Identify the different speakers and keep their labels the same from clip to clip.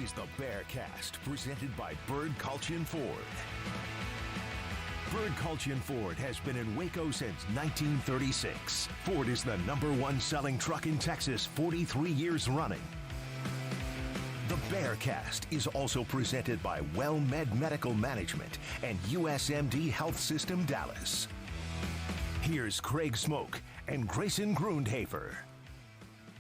Speaker 1: is the Bearcast, presented by Bird Culchion Ford. Bird Culchion Ford has been in Waco since 1936. Ford is the #1 selling truck in Texas, 43 years running. The Bearcast is also presented by WellMed Medical Management and USMD Health System Dallas. Here's Craig Smoke and Grayson Grundhafer.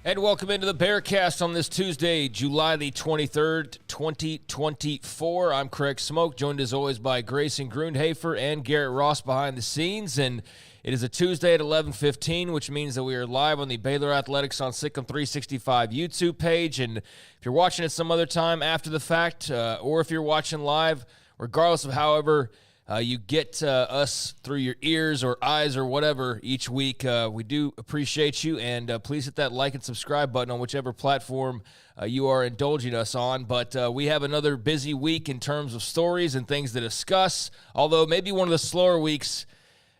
Speaker 2: And welcome into the Bearcast on this Tuesday, July the 23rd, 2024. I'm Craig Smoke, joined as always by Grayson Grundhafer and Garrett Ross behind the scenes. And it is a Tuesday at 11:15, which means that we are live on the Baylor Athletics on Sikkim 365 YouTube page. And if you're watching it some other time after the fact, or if you're watching live, regardless of however you get us through your ears or eyes or whatever each week, we do appreciate you, and please hit that like and subscribe button on whichever platform you are indulging us on. But we have another busy week in terms of stories and things to discuss, although maybe one of the slower weeks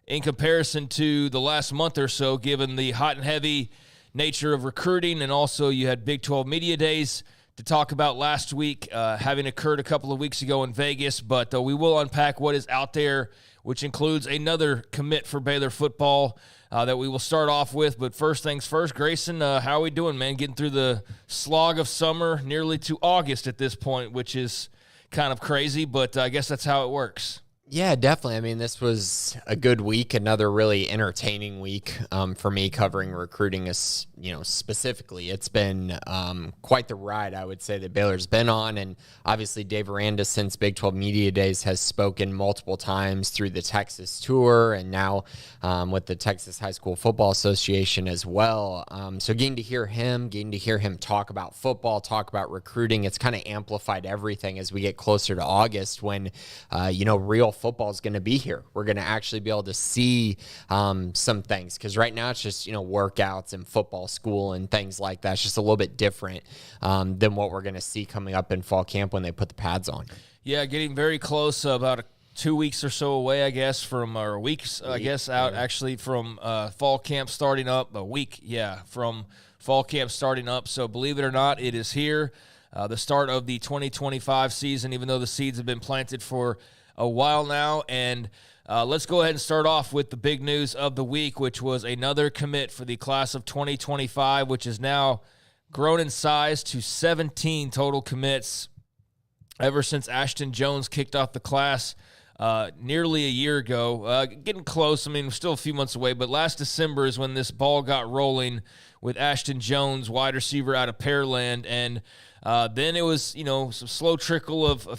Speaker 2: in comparison to the last month or so, given the hot and heavy nature of recruiting, and also you had Big 12 Media Days to talk about last week, having occurred a couple of weeks ago in Vegas. But we will unpack what is out there, which includes another commit for Baylor football that we will start off with. But first things first, Grayson, how are we doing, man? Getting through the slog of summer, nearly to August at this point, which is kind of crazy, but I guess that's how it works.
Speaker 3: Yeah, definitely. I mean, this was a good week, another really entertaining week for me covering recruiting, specifically. It's been quite the ride, I would say, that Baylor's been on. And obviously, Dave Aranda, since Big 12 Media Days, has spoken multiple times through the Texas tour and now with the Texas High School Football Association as well. So getting to hear him talk about football, talk about recruiting, it's kind of amplified everything as we get closer to August when, real football is going to be here. We're going to actually be able to see some things, because right now it's just, workouts and football school and things like that. It's just a little bit different than what we're going to see coming up in fall camp when they put the pads on. Yeah,
Speaker 2: getting very close, about 2 weeks or so away, I guess, from actually from fall camp starting up. From fall camp starting up. So believe it or not, it is here. The start of the 2025 season, even though the seeds have been planted for a while now. And let's go ahead and start off with the big news of the week, which was another commit for the class of 2025, which is now grown in size to 17 total commits ever since Ashton Jones kicked off the class nearly a year ago. Getting close. I mean, we're still a few months away, but last December is when this ball got rolling with Ashton Jones, wide receiver out of Pearland. And then it was, some slow trickle of a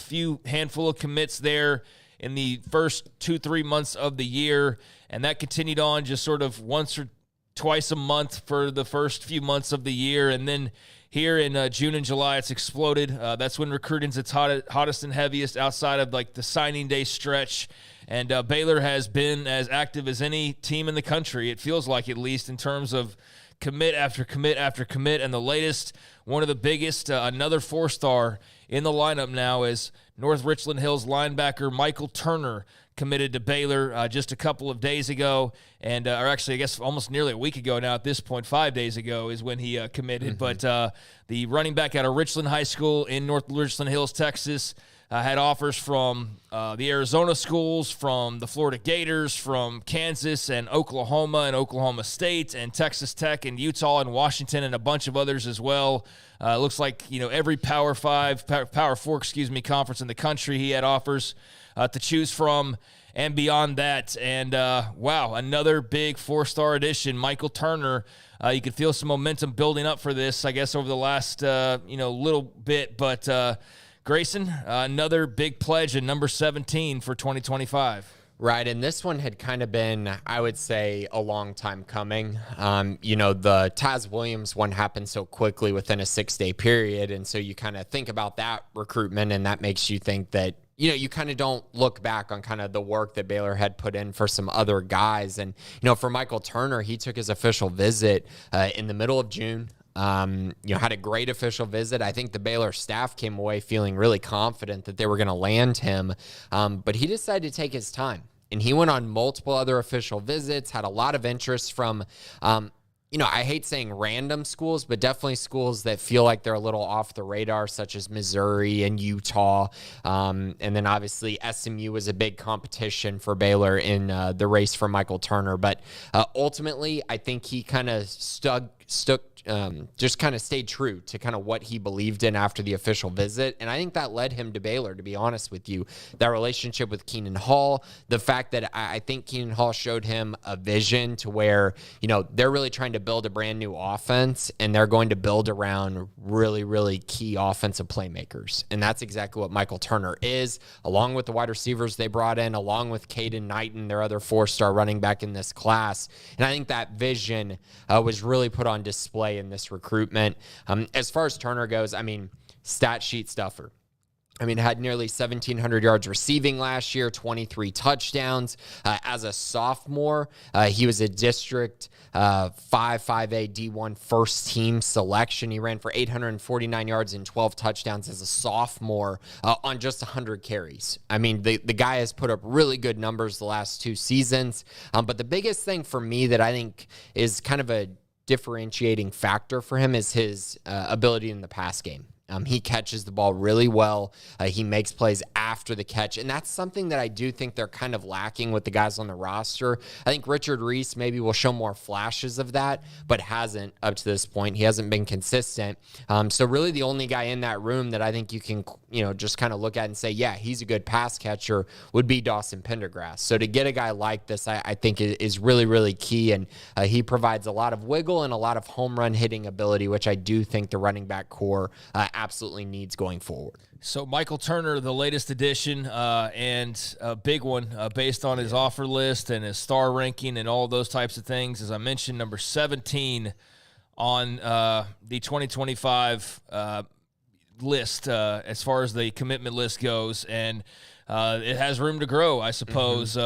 Speaker 2: handful of commits there in the first 2-3 months of the year. And that continued on just sort of once or twice a month for the first few months of the year. And then here in June and July, it's exploded. That's when recruiting's its hottest and heaviest outside of like the signing day stretch. And Baylor has been as active as any team in the country, it feels like, at least in terms of commit after commit after commit. And the latest, one of the biggest, another 4-star in the lineup now, is North Richland Hills linebacker Michael Turner committed to Baylor just a couple of days ago, and or actually I guess almost nearly a week ago now at this point. 5 days ago is when he committed. Mm-hmm. But the running back out of Richland High School in North Richland Hills, Texas, had offers from the Arizona schools, from the Florida Gators, from Kansas and Oklahoma State and Texas Tech and Utah and Washington and a bunch of others as well. It looks like, every Power 4 conference in the country he had offers to choose from and beyond that. And, another big 4-star addition, Michael Turner. You could feel some momentum building up for this, I guess, over the last, little bit. But, Grayson, another big pledge at number 17 for 2025.
Speaker 3: Right, and this one had kind of been, I would say, a long time coming. The Taz Williams one happened so quickly within a 6-day period, and so you kind of think about that recruitment, and that makes you think that, you kind of don't look back on kind of the work that Baylor had put in for some other guys. And, for Michael Turner, he took his official visit in the middle of June. Had a great official visit. I think the Baylor staff came away feeling really confident that they were going to land him. But he decided to take his time, and he went on multiple other official visits, had a lot of interest from, I hate saying random schools, but definitely schools that feel like they're a little off the radar, such as Missouri and Utah. And then obviously SMU was a big competition for Baylor in the race for Michael Turner. But ultimately, I think he kind of just kind of stayed true to kind of what he believed in after the official visit. And I think that led him to Baylor, to be honest with you. That relationship with Keenan Hall, the fact that I think Keenan Hall showed him a vision to where, they're really trying to build a brand new offense, and they're going to build around really, really key offensive playmakers. And that's exactly what Michael Turner is, along with the wide receivers they brought in, along with Caden Knighton, their other 4-star running back in this class. And I think that vision was really put on display in this recruitment. As far as Turner goes, stat sheet stuffer. Had nearly 1,700 yards receiving last year, 23 touchdowns. As a sophomore, he was a District 5A D1 first team selection. He ran for 849 yards and 12 touchdowns as a sophomore on just 100 carries. The guy has put up really good numbers the last 2 seasons. But the biggest thing for me that I think is kind of a differentiating factor for him is his ability in the pass game. He catches the ball really well. He makes plays after the catch. And that's something that I do think they're kind of lacking with the guys on the roster. I think Richard Reese maybe will show more flashes of that, but hasn't up to this point. He hasn't been consistent. So really the only guy in that room that I think you can, just kind of look at and say, yeah, he's a good pass catcher would be Dawson Pendergrass. So to get a guy like this, I think is really, really key. And he provides a lot of wiggle and a lot of home run hitting ability, which I do think the running back core absolutely needs going forward.
Speaker 2: So Michael Turner, the latest addition, and a big one based on his offer list and his star ranking and all those types of things. As I mentioned, number 17 on the 2025 list as far as the commitment list goes. And it has room to grow, I suppose.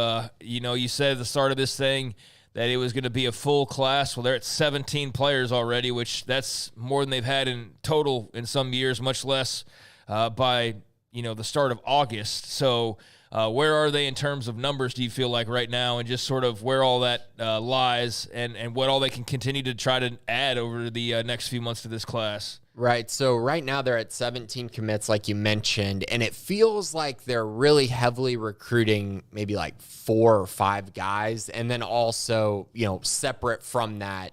Speaker 2: You said at the start of this thing that it was going to be a full class. Well, they're at 17 players already, which that's more than they've had in total in some years, much less by, the start of August. So where are they in terms of numbers, do you feel like right now, and just sort of where all that lies and what all they can continue to try to add over the next few months to this class?
Speaker 3: Right. So right now they're at 17 commits, like you mentioned, and it feels like they're really heavily recruiting maybe like 4 or 5 guys. And then also, separate from that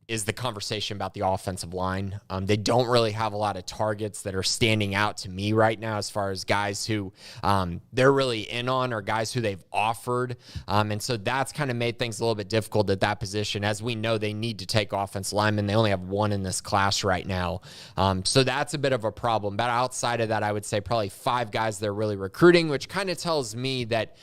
Speaker 3: is the conversation about the offensive line. They don't really have a lot of targets that are standing out to me right now as far as guys who they're really in on or guys who they've offered. And so that's kind of made things a little bit difficult at that position. As we know, they need to take offensive linemen. They only have 1 in this class right now. So that's a bit of a problem. But outside of that, I would say probably 5 guys they're really recruiting, which kind of tells me that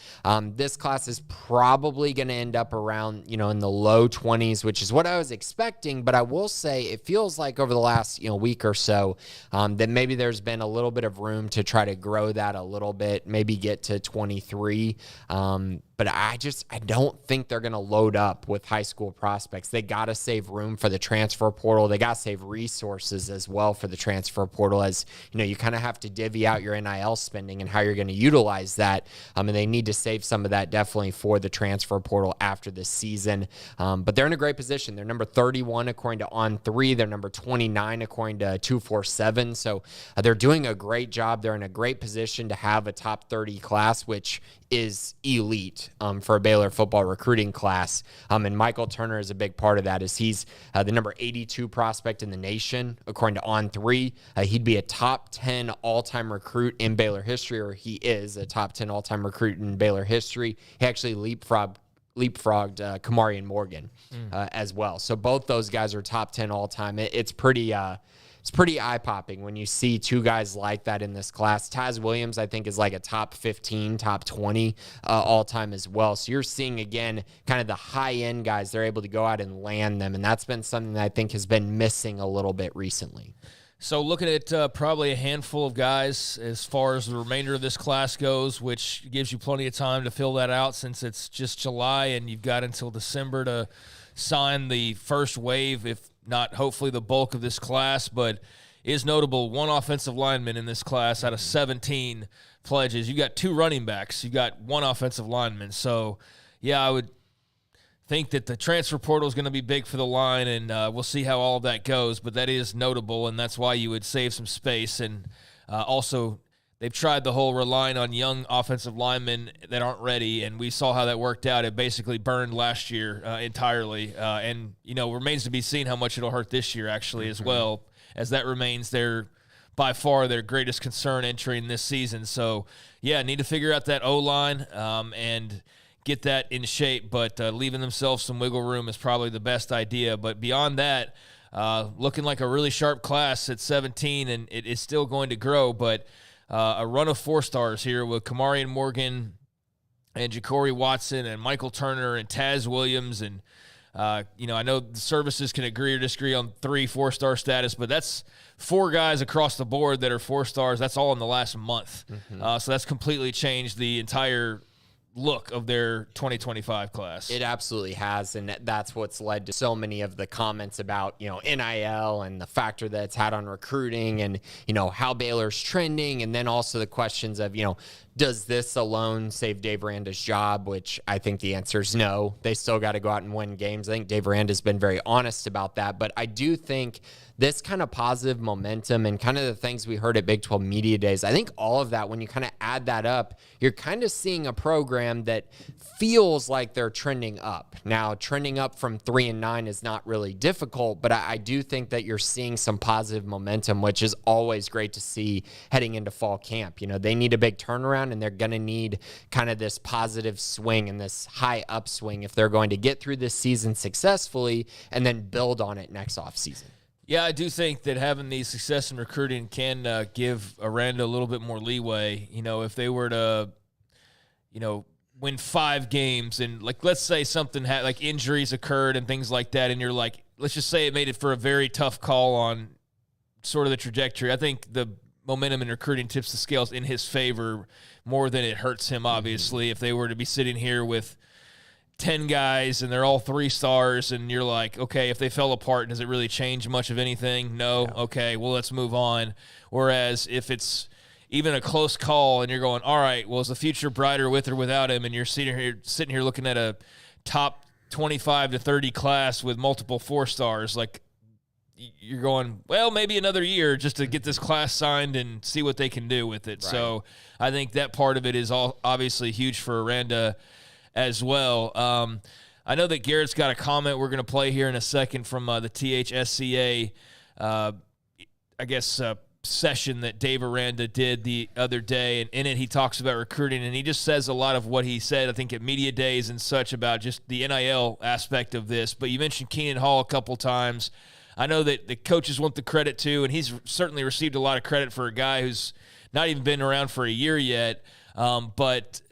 Speaker 3: this class is probably going to end up around, in the low 20s, which is what I was expecting. But I will say it feels like over the last week or so that maybe there's been a little bit of room to try to grow that a little bit, maybe get to 23. But I don't think they're going to load up with high school prospects. They got to save room for the transfer portal. They got to save resources as well for the transfer portal, as you kind of have to divvy out your NIL spending and how you're going to utilize that. And they need to save some of that definitely for the transfer portal after this season. But they're in a great position. They're number 31 according to On3. They're number 29 according to 247. So they're doing a great job. They're in a great position to have a top 30 class, which is elite for a Baylor football recruiting class. And Michael Turner is a big part of that, as he's the number 82 prospect in the nation, according to On3. He'd be a top 10 all-time recruit in Baylor history, or he is a top 10 all-time recruit in Baylor history. He actually leapfrogged Kamarian Morgan as well. So both those guys are top 10 all-time. It's pretty eye-popping when you see 2 guys like that in this class. Taz Williams, I think, is like a top 15, top 20 all-time as well. So you're seeing, again, kind of the high-end guys. They're able to go out and land them, and that's been something that I think has been missing a little bit recently.
Speaker 2: So looking at probably a handful of guys as far as the remainder of this class goes, which gives you plenty of time to fill that out since it's just July and you've got until December to sign the first wave, if not hopefully the bulk of this class. But is notable, 1 offensive lineman in this class out of 17 pledges. You got 2 running backs. You got 1 offensive lineman. So, yeah, I would think that the transfer portal is going to be big for the line, and we'll see how all of that goes. But that is notable, and that's why you would save some space. And also, they've tried the whole relying on young offensive linemen that aren't ready, and we saw how that worked out. It basically burned last year entirely, and remains to be seen how much it'll hurt this year actually as well, as that remains by far their greatest concern entering this season. So, yeah, need to figure out that O-line and get that in shape, but leaving themselves some wiggle room is probably the best idea. But beyond that, looking like a really sharp class at 17, and it is still going to grow, but a run of 4-stars here with Kamarian Morgan and Ja'Cory Watson and Michael Turner and Taz Williams. And, I know the services can agree or disagree on 3 4-star status, but that's 4 guys across the board that are 4-stars. That's all in the last month. So that's completely changed the entire look of their 2025 class.
Speaker 3: It absolutely has, and that's what's led to so many of the comments about, NIL and the factor that it's had on recruiting and, how Baylor's trending, and then also the questions of, does this alone save Dave Aranda's job, which I think the answer is no. They still got to go out and win games. I think Dave Aranda's been very honest about that, but I do think this kind of positive momentum and kind of the things we heard at Big 12 Media Days, I think all of that, when you kind of add that up, you're kind of seeing a program that feels like they're trending up. Now, trending up from 3-9 is not really difficult, but I do think that you're seeing some positive momentum, which is always great to see heading into fall camp. They need a big turnaround, and they're going to need kind of this positive swing and this high upswing if they're going to get through this season successfully and then build on it next offseason.
Speaker 2: Yeah, I do think that having the success in recruiting can give Aranda a little bit more leeway. If they were to, win 5 games and, let's say something like injuries occurred and things like that, and you're like, let's just say it made it for a very tough call on sort of the trajectory. I think the momentum in recruiting tips the scales in his favor more than it hurts him, obviously. If they were to be sitting here with 10 guys and they're all 3-stars, and you're like, okay, if they fell apart, does it really change much of anything? No. Yeah. Okay, well, let's move on. Whereas if it's even a close call and you're going, all right, well, is the future brighter with or without him? And you're sitting here looking at a top 25 to 30 class with multiple 4-stars, you're going, well, maybe another year just to get this class signed and see what they can do with it. Right. So I think that part of it is all obviously huge for Aranda as well. I know that Garrett's got a comment we're going to play here in a second from the THSCA, session that Dave Aranda did the other day. And in it, he talks about recruiting, and he just says a lot of what he said, I think, at media days and such about just the NIL aspect of this. But you mentioned Keenan Hall a couple times. I know that the coaches want the credit too, and he's certainly received a lot of credit for a guy who's not even been around for a year yet. But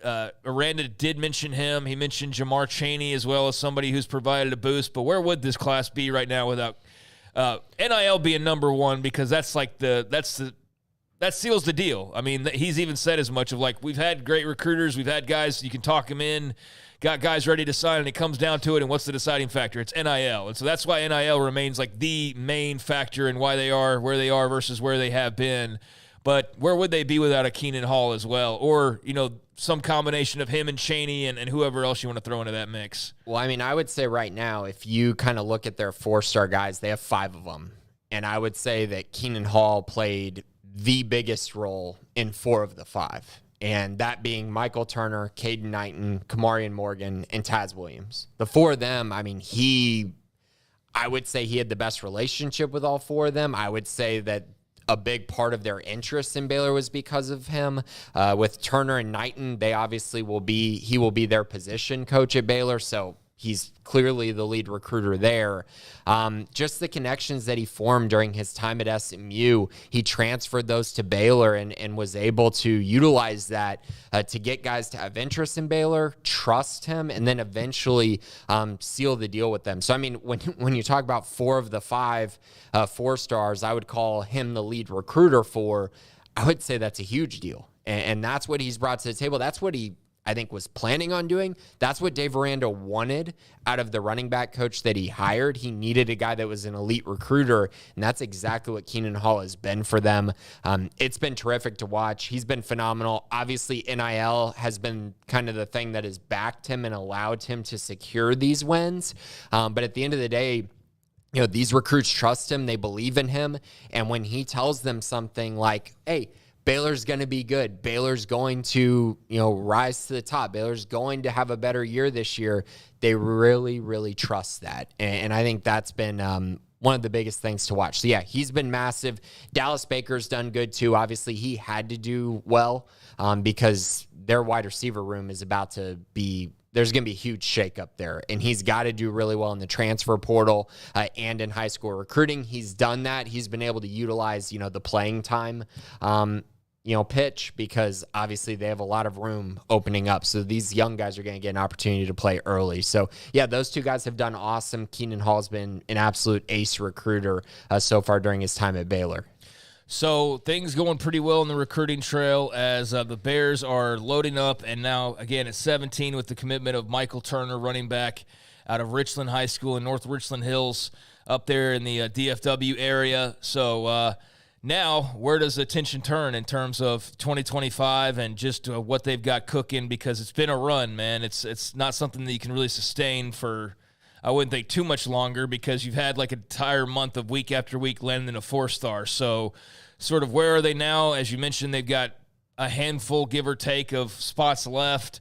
Speaker 2: Aranda did mention him. He mentioned Jamar Chaney as well as somebody who's provided a boost. But where would this class be right now without NIL being number one? Because that seals the deal. I mean, he's even said as much of we've had great recruiters, we've had guys you can talk them in, got guys ready to sign, and it comes down to it. And what's the deciding factor? It's NIL, and so that's why NIL remains the main factor in why they are where they are versus where they have been. But where would they be without a Keenan Hall as well? Or, some combination of him and Chaney and whoever else you want to throw into that mix?
Speaker 3: Well, I mean, I would say right now, if you kind of look at their 4-star guys, they have 5 of them. And I would say that Keenan Hall played the biggest role in 4 of the 5. And that being Michael Turner, Caden Knighton, Kamarian Morgan, and Taz Williams. The 4 of them, I mean, I would say he had the best relationship with all 4 of them. I would say that a big part of their interest in Baylor was because of him. With Turner and Knighton, he will be their position coach at Baylor, so he's clearly the lead recruiter there. Just the connections that he formed during his time at SMU, he transferred those to Baylor and was able to utilize that to get guys to have interest in Baylor, trust him, and then eventually seal the deal with them. So, I mean, when you talk about 4 of the 5 4-stars, I would call him the lead recruiter for. I would say that's a huge deal. And that's what he's brought to the table. That's what I think, was planning on doing. That's what Dave Aranda wanted out of the running back coach that he hired. He needed a guy that was an elite recruiter, and that's exactly what Keenan Hall has been for them. It's been terrific to watch. He's been phenomenal. Obviously, NIL has been kind of the thing that has backed him and allowed him to secure these wins. But at the end of the day, these recruits trust him. They believe in him. And when he tells them something like, hey, Baylor's going to be good, Baylor's going to, rise to the top, Baylor's going to have a better year this year, they really, really trust that. And I think that's been one of the biggest things to watch. So, yeah, he's been massive. Dallas Baker's done good, too. Obviously, he had to do well because their wide receiver room is about to be – there's going to be a huge shakeup there, and he's got to do really well in the transfer portal and in high school recruiting. He's done that. He's been able to utilize, the playing time, pitch, because obviously they have a lot of room opening up. So these young guys are going to get an opportunity to play early. So, yeah, those two guys have done awesome. Keenan Hall's been an absolute ace recruiter so far during his time at Baylor.
Speaker 2: So things going pretty well in the recruiting trail as the Bears are loading up, and now, again, at 17 with the commitment of Michael Turner, running back out of Richland High School in North Richland Hills up there in the DFW area. So now where does attention turn in terms of 2025 and just what they've got cooking? Because it's been a run, man. It's not something that you can really sustain for – I wouldn't think too much longer, because you've had like an entire month of week after week landing a 4-star. So sort of where are they now? As you mentioned, they've got a handful, give or take, of spots left.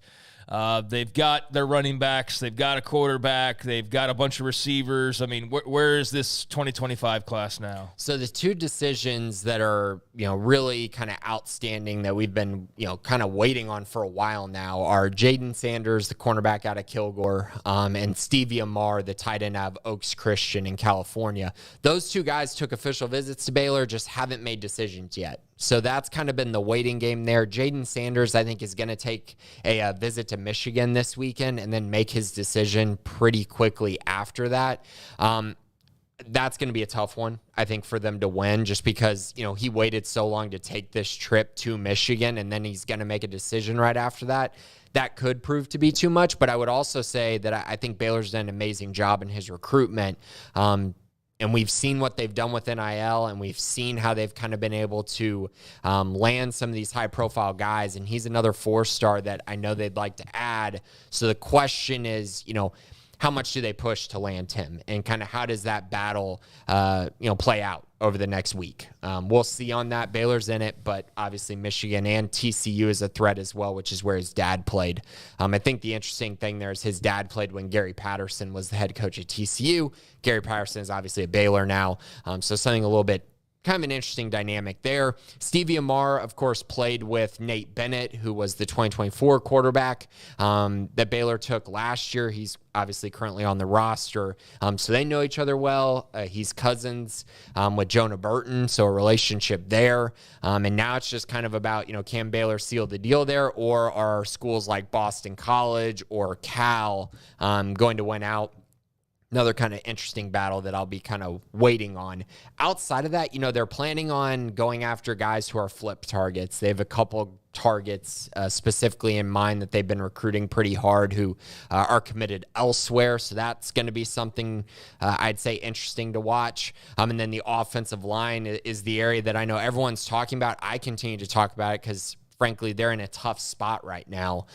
Speaker 2: They've got their running backs. They've got a quarterback. They've got a bunch of receivers. I mean, where is this 2025 class now?
Speaker 3: So the two decisions that are, really kind of outstanding that we've been, kind of waiting on for a while now are Jaden Sanders, the cornerback out of Kilgore, and Stevie Amar, the tight end out of Oaks Christian in California. Those two guys took official visits to Baylor, just haven't made decisions yet. So that's kind of been the waiting game there. Jaden Sanders, I think, is going to take a visit to Michigan this weekend and then make his decision pretty quickly after that. That's going to be a tough one, I think, for them to win, just because, he waited so long to take this trip to Michigan, and then he's going to make a decision right after that. That could prove to be too much, but I would also say that I think Baylor's done an amazing job in his recruitment. And we've seen what they've done with NIL, and we've seen how they've kind of been able to land some of these high-profile guys. And he's another 4-star that I know they'd like to add. So the question is, how much do they push to land him? And kind of how does that battle, play out over the next week? We'll see on that. Baylor's in it, but obviously Michigan and TCU is a threat as well, which is where his dad played. I think the interesting thing there is his dad played when Gary Patterson was the head coach at TCU. Gary Patterson is obviously at Baylor now, so something a little bit kind of an interesting dynamic there. Stevie Amar, of course, played with Nate Bennett, who was the 2024 quarterback that Baylor took last year. He's obviously currently on the roster, so they know each other well. He's cousins with Jonah Burton, so a relationship there. And now it's just kind of about, can Baylor seal the deal there, or are schools like Boston College or Cal going to win out? Another kind of interesting battle that I'll be kind of waiting on. Outside of that, they're planning on going after guys who are flip targets. They have a couple targets specifically in mind that they've been recruiting pretty hard who are committed elsewhere. So that's going to be something I'd say interesting to watch. And then the offensive line is the area that I know everyone's talking about. I continue to talk about it because frankly, they're in a tough spot right now.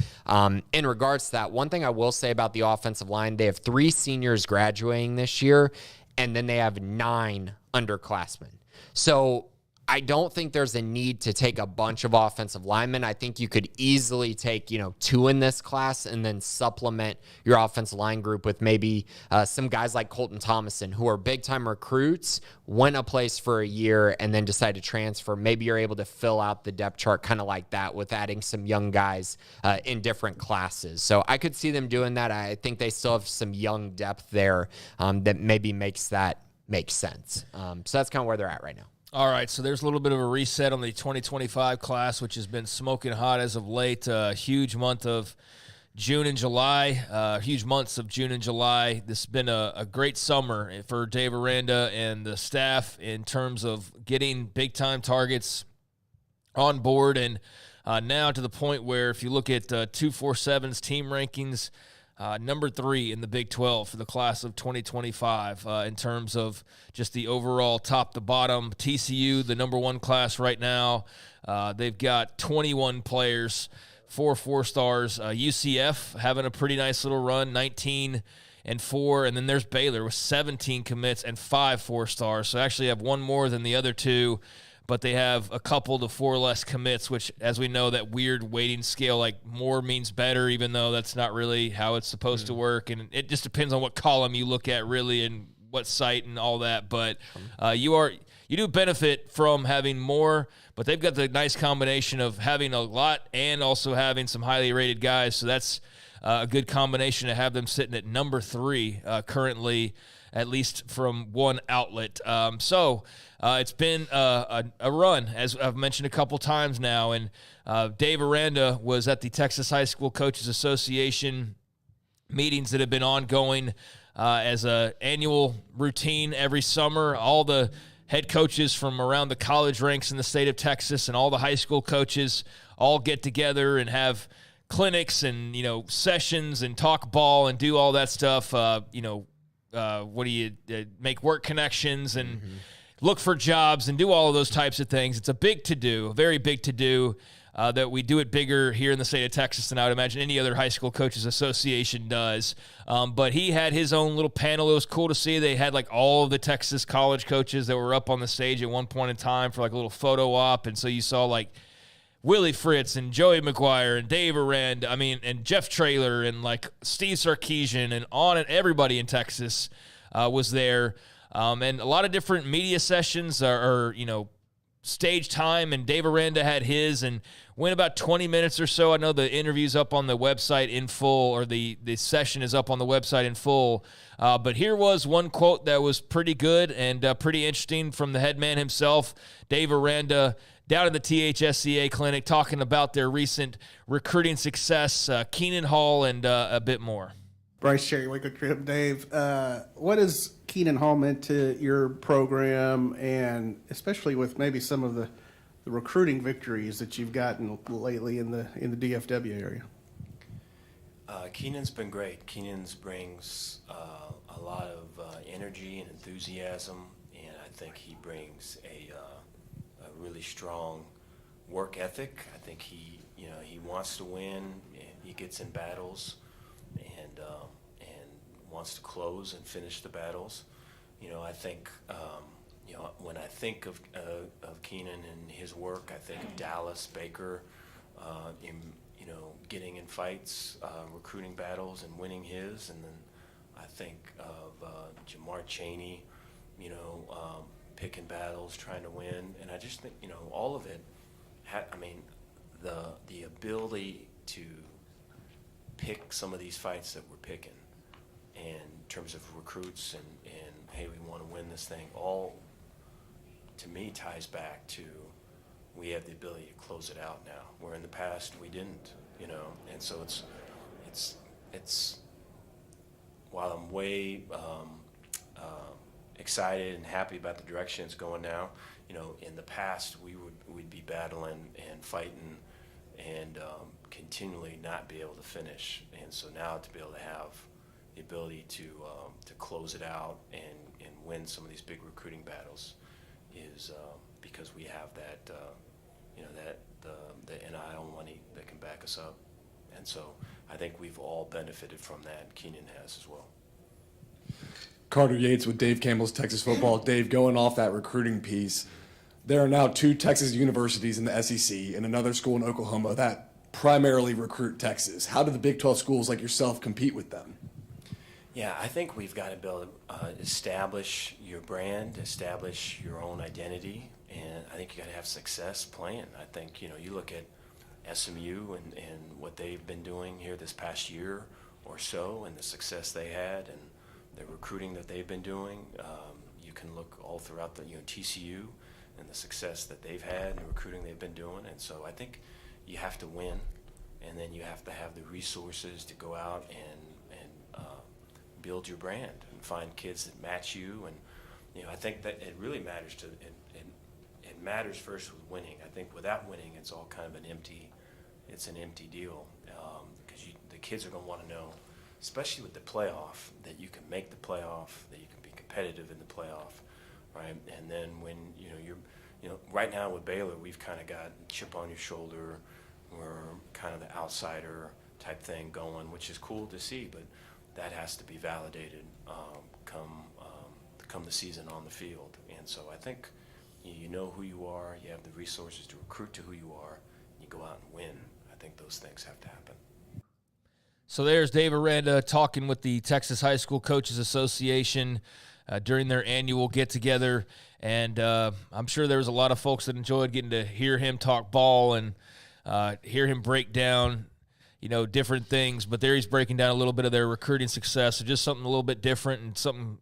Speaker 3: In regards to that, one thing I will say about the offensive line, they have 3 seniors graduating this year, and then they have 9 underclassmen. So I don't think there's a need to take a bunch of offensive linemen. I think you could easily take, 2 in this class and then supplement your offensive line group with maybe some guys like Colton Thomason, who are big-time recruits, went a place for a year, and then decided to transfer. Maybe you're able to fill out the depth chart kind of like that with adding some young guys in different classes. So I could see them doing that. I think they still have some young depth there that maybe makes that make sense. So that's kind of where they're at right now.
Speaker 2: All right, so there's a little bit of a reset on the 2025 class, which has been smoking hot as of late. Huge month of June and July, huge months of June and July. This has been a great summer for Dave Aranda and the staff in terms of getting big-time targets on board. And now to the point where if you look at 247's team rankings, number 3 in the Big 12 for the class of 2025 in terms of just the overall top to bottom. TCU, the number 1 class right now. They've got 21 players, 4 4-stars. UCF having a pretty nice little run, 19 and 4, and then there's Baylor with 17 commits and 5 4-stars. So actually have one more than the other two, but they have a couple to 4 less commits, which, as we know, that weird weighting scale, like more means better, even though that's not really how it's supposed to work. And it just depends on what column you look at, really, and what site and all that. But you do benefit from having more, but they've got the nice combination of having a lot and also having some highly rated guys. So that's a good combination to have them sitting at number 3 currently, at least from one outlet. It's been a run, as I've mentioned a couple times now, and Dave Aranda was at the Texas High School Coaches Association meetings that have been ongoing as an annual routine every summer. All the head coaches from around the college ranks in the state of Texas and all the high school coaches all get together and have clinics and, sessions and talk ball and do all that stuff. Make work connections and look for jobs and do all of those types of things. It's a big to-do, a very big to-do, that we do it bigger here in the state of Texas than I would imagine any other high school coaches association does. But he had his own little panel. It was cool to see. They had like all of the Texas college coaches that were up on the stage at one point in time for like a little photo op. And so you saw like Willie Fritz and Joey McGuire and Dave Aranda, and Jeff Traylor and like Steve Sarkisian and everybody in Texas was there. And a lot of different media sessions or stage time, and Dave Aranda had his and went about 20 minutes or so. I know the interview's up on the website in full, or the session is up on the website in full. But here was one quote that was pretty good and pretty interesting from the head man himself, Dave Aranda, down at the THSCA clinic, talking about their recent recruiting success, Keenan Hall, and a bit more.
Speaker 4: Bryce Cherry, Waco Trip. Dave, what has Keenan Hall meant to your program, and especially with maybe some of the recruiting victories that you've gotten lately in the DFW area?
Speaker 5: Keenan's been great. Keenan's brings a lot of energy and enthusiasm, and I think he brings a really strong work ethic. I think he wants to win. He gets in battles and wants to close and finish the battles. I think when I think of Keenan and his work, I think of Dallas, Baker, getting in fights, recruiting battles and winning his, and then I think of Jamar Chaney, picking battles, trying to win, and I just think all of it. The ability to pick some of these fights that we're picking, and in terms of recruits and hey, we want to win this thing, all to me ties back to we have the ability to close it out now, where in the past we didn't, and so it's while I'm way excited and happy about the direction it's going now, in the past we'd be battling and fighting and continually not be able to finish, and so now to be able to have the ability to close it out and win some of these big recruiting battles is because we have that the NIL money that can back us up, and so I think we've all benefited from that. Keenan has as well.
Speaker 6: Carter Yates with Dave Campbell's Texas Football. Dave, going off that recruiting piece, there are now 2 Texas universities in the SEC and another school in Oklahoma that primarily recruit Texas. How do the Big 12 schools like yourself compete with them?
Speaker 5: Yeah, I think we've got to be able to establish your brand, establish your own identity, and I think you got to have success playing. I think, you look at SMU and what they've been doing here this past year or so and the success they had and the recruiting that they've been doing. You can look all throughout the TCU and the success that they've had and the recruiting they've been doing. And so I think you have to win, and then you have to have the resources to go out and build your brand and find kids that match you. And I think that it really matters it it matters first with winning. I think without winning, it's all kind of an empty deal, because the kids are going to want to know, especially with the playoff, that you can make the playoff, that you can be competitive in the playoff, right? And then when you're right now with Baylor, we've kind of got chip on your shoulder. We're kind of the outsider type thing going, which is cool to see, but that has to be validated come the season on the field. And so I think you know who you are, you have the resources to recruit to who you are, and you go out and win. I think those things have to happen.
Speaker 2: So there's Dave Aranda talking with the Texas High School Coaches Association during their annual get-together, and I'm sure there was a lot of folks that enjoyed getting to hear him talk ball and hear him break down different things. But there he's breaking down a little bit of their recruiting success, so just something a little bit different and something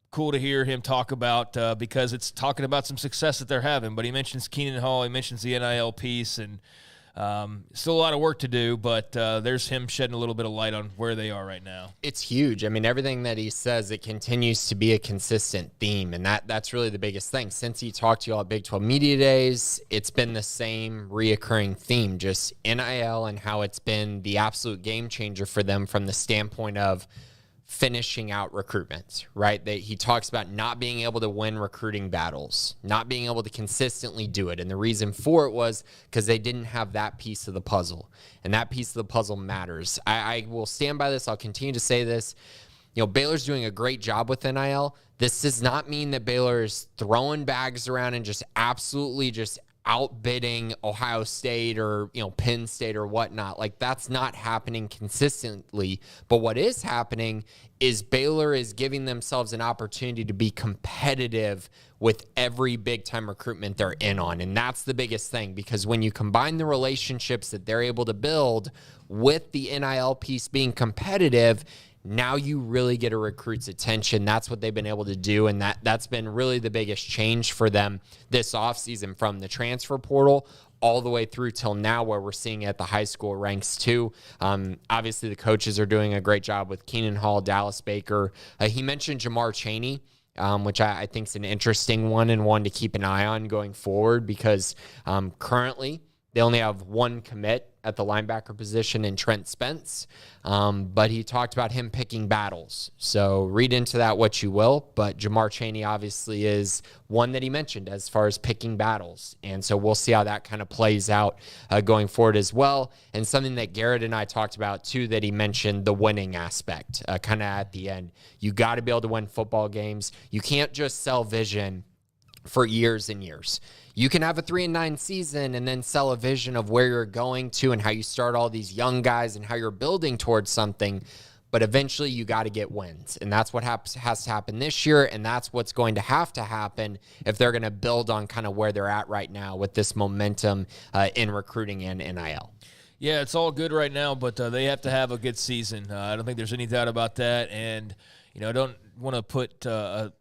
Speaker 2: cool to hear him talk about, because it's talking about some success that they're having. But he mentions Keenan Hall, he mentions the NIL piece, and still a lot of work to do, but there's him shedding a little bit of light on where they are right now. It's
Speaker 3: huge. I mean, everything that he says, it continues to be a consistent theme, and that's really the biggest thing. Since he talked to you all at Big 12 Media Days, it's been the same reoccurring theme, just NIL and how it's been the absolute game changer for them from the standpoint of finishing out recruitments, right? That he talks about not being able to win recruiting battles, not being able to consistently do it. And the reason for it was because they didn't have that piece of the puzzle. And that piece of the puzzle matters. I will stand by this. I'll continue to say this. Baylor's doing a great job with NIL. This does not mean that Baylor is throwing bags around and just absolutely just outbidding Ohio State or, Penn State or whatnot. Like, that's not happening consistently. But what is happening is Baylor is giving themselves an opportunity to be competitive with every big-time recruitment they're in on. And that's the biggest thing, because when you combine the relationships that they're able to build with the NIL piece being competitive, now you really get a recruit's attention. That's what they've been able to do, and that's been really the biggest change for them this offseason, from the transfer portal all the way through till now, where we're seeing it at the high school ranks too. Obviously, the coaches are doing a great job with Keenan Hall, Dallas Baker. He mentioned Jamar Chaney, which I think is an interesting one and one to keep an eye on going forward, because currently they only have one commit at the linebacker position in Trent Spence, but he talked about him picking battles. So read into that what you will, but Jamar Chaney obviously is one that he mentioned as far as picking battles. And so we'll see how that kind of plays out going forward as well. And something that Garrett and I talked about too, that he mentioned, the winning aspect kind of at the end. You got to be able to win football games. You can't just sell vision for years and years. You can have a 3-9 season and then sell a vision of where you're going to and how you start all these young guys and how you're building towards something. But eventually you got to get wins. And that's what has to happen this year. And that's what's going to happen if they're going to build on kind of where they're at right now with this momentum in recruiting and NIL.
Speaker 2: Yeah, it's all good right now, but they have to have a good season. I don't think there's any doubt about that. And, I don't want to put a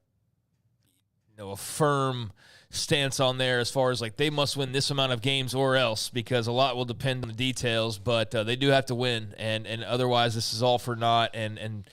Speaker 2: firm stance on there as far as like they must win this amount of games or else, because a lot will depend on the details, but they do have to win, and otherwise this is all for naught. And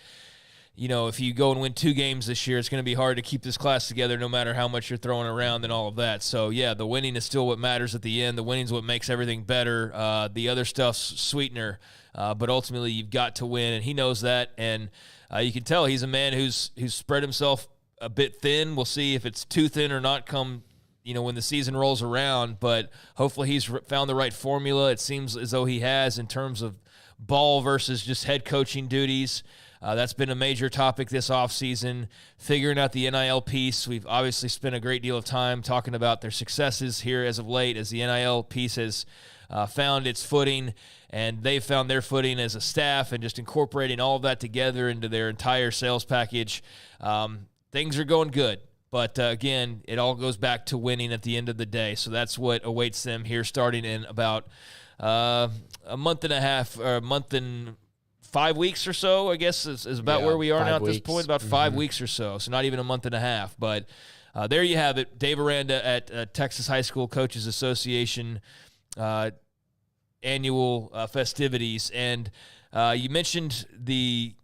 Speaker 2: if you go and win 2 games this year, it's going to be hard to keep this class together no matter how much you're throwing around and all of that. So yeah, the winning is still what matters at the end. The winning is what makes everything better. The other stuff's sweetener, but ultimately you've got to win, and he knows that. And you can tell he's a man who's spread himself a bit thin. We'll see if it's too thin or not come, when the season rolls around, but hopefully he's found the right formula. It seems as though he has, in terms of ball versus just head coaching duties. That's been a major topic this offseason, figuring out the NIL piece. We've obviously spent a great deal of time talking about their successes here as of late, as the NIL piece has found its footing, and they've found their footing as a staff, and just incorporating all of that together into their entire sales package. Things are going good, but again, it all goes back to winning at the end of the day. So that's what awaits them here starting in about a month and a half, or a month and 5 weeks or so, I guess, is about where we are now at this point, about 5 weeks or so. So not even a month and a half. But there you have it. Dave Aranda at Texas High School Coaches Association annual festivities. And you mentioned the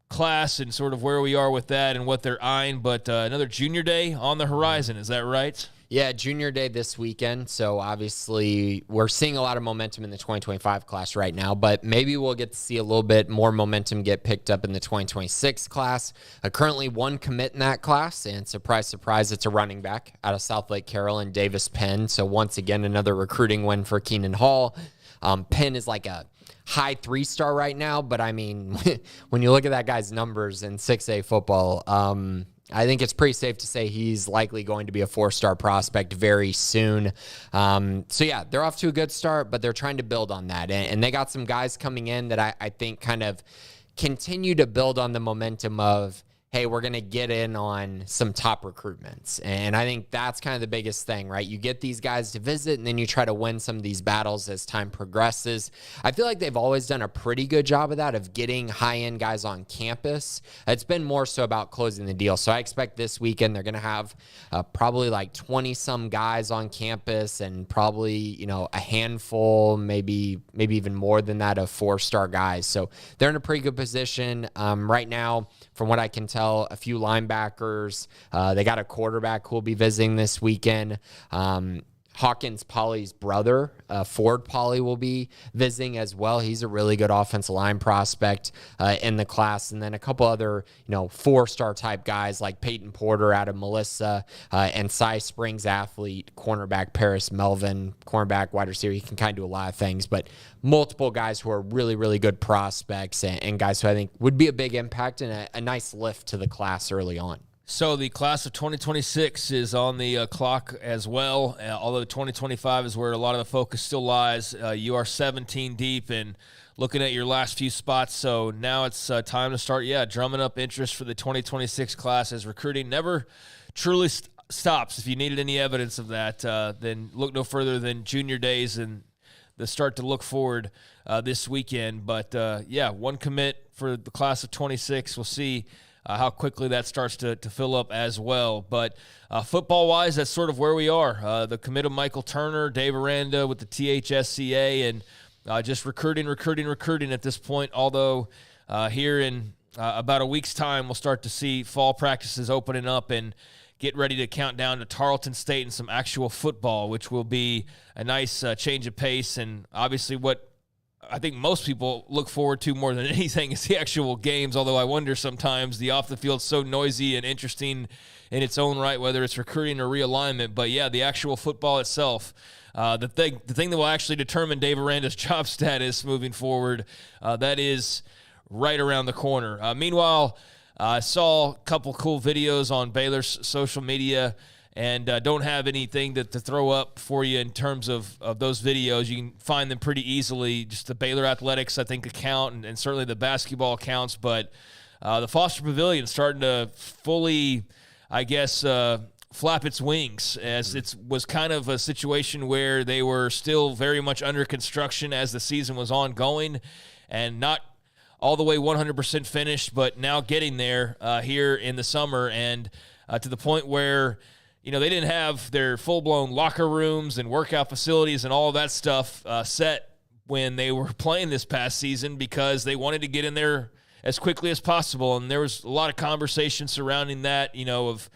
Speaker 2: class and sort of where we are with that and what they're eyeing, but another junior day on the horizon. Is that right?
Speaker 3: Yeah, junior day this weekend. So obviously we're seeing a lot of momentum in the 2025 class right now, but maybe we'll get to see a little bit more momentum get picked up in the 2026 class. Currently one commit in that class, and surprise, surprise, it's a running back out of South Lake Carroll, Davis Penn. So once again, another recruiting win for Keenan Hall. Penn is like a high 3-star right now, but I mean, when you look at that guy's numbers in 6A football, I think it's pretty safe to say he's likely going to be a 4-star prospect very soon. So yeah, they're off to a good start, but they're trying to build on that. And they got some guys coming in that I think kind of continue to build on the momentum of, hey, we're going to get in on some top recruitments. And I think that's kind of the biggest thing, right? You get these guys to visit, and then you try to win some of these battles as time progresses. I feel like they've always done a pretty good job of that, of getting high-end guys on campus. It's been more so about closing the deal. So I expect this weekend they're going to have probably like 20-some guys on campus, and probably, a handful, maybe even more than that, of 4-star guys. So they're in a pretty good position right now. From what I can tell, a few linebackers. They got a quarterback who will be visiting this weekend. Hawkins Polly's brother, Ford Polly, will be visiting as well. He's a really good offensive line prospect in the class. And then a couple other, 4-star type guys like Peyton Porter out of Melissa, and Cy Springs athlete, cornerback Paris Melvin, cornerback, wide receiver. He can kind of do a lot of things, but multiple guys who are really, really good prospects, and guys who I think would be a big impact and a nice lift to the class early on.
Speaker 2: So the class of 2026 is on the clock as well, although 2025 is where a lot of the focus still lies. You are 17 deep and looking at your last few spots, so now it's time to start, drumming up interest for the 2026 class, as recruiting never truly stops. If you needed any evidence of that, then look no further than junior days and the start to look forward this weekend. But, one commit for the class of 26. We'll see how quickly that starts to fill up as well. But football-wise, that's sort of where we are. The commit of Michael Turner, Dave Aranda with the THSCA, and just recruiting at this point, although here in about a week's time, we'll start to see fall practices opening up and get ready to count down to Tarleton State and some actual football, which will be a nice change of pace. And obviously what I think most people look forward to more than anything is the actual games, although I wonder sometimes the off-the-field's so noisy and interesting in its own right, whether it's recruiting or realignment. But, the actual football itself, the thing that will actually determine Dave Aranda's job status moving forward, that is right around the corner. Meanwhile, I saw a couple cool videos on Baylor's social media, and don't have anything to throw up for you in terms of those videos. You can find them pretty easily, just the Baylor Athletics, I think, account, and certainly the basketball accounts. But the Foster Pavilion starting to fully, flap its wings, as it was kind of a situation where they were still very much under construction as the season was ongoing, and not all the way 100% finished, but now getting there here in the summer, and to the point where they didn't have their full-blown locker rooms and workout facilities and all of that stuff set when they were playing this past season, because they wanted to get in there as quickly as possible. And there was a lot of conversation surrounding that, of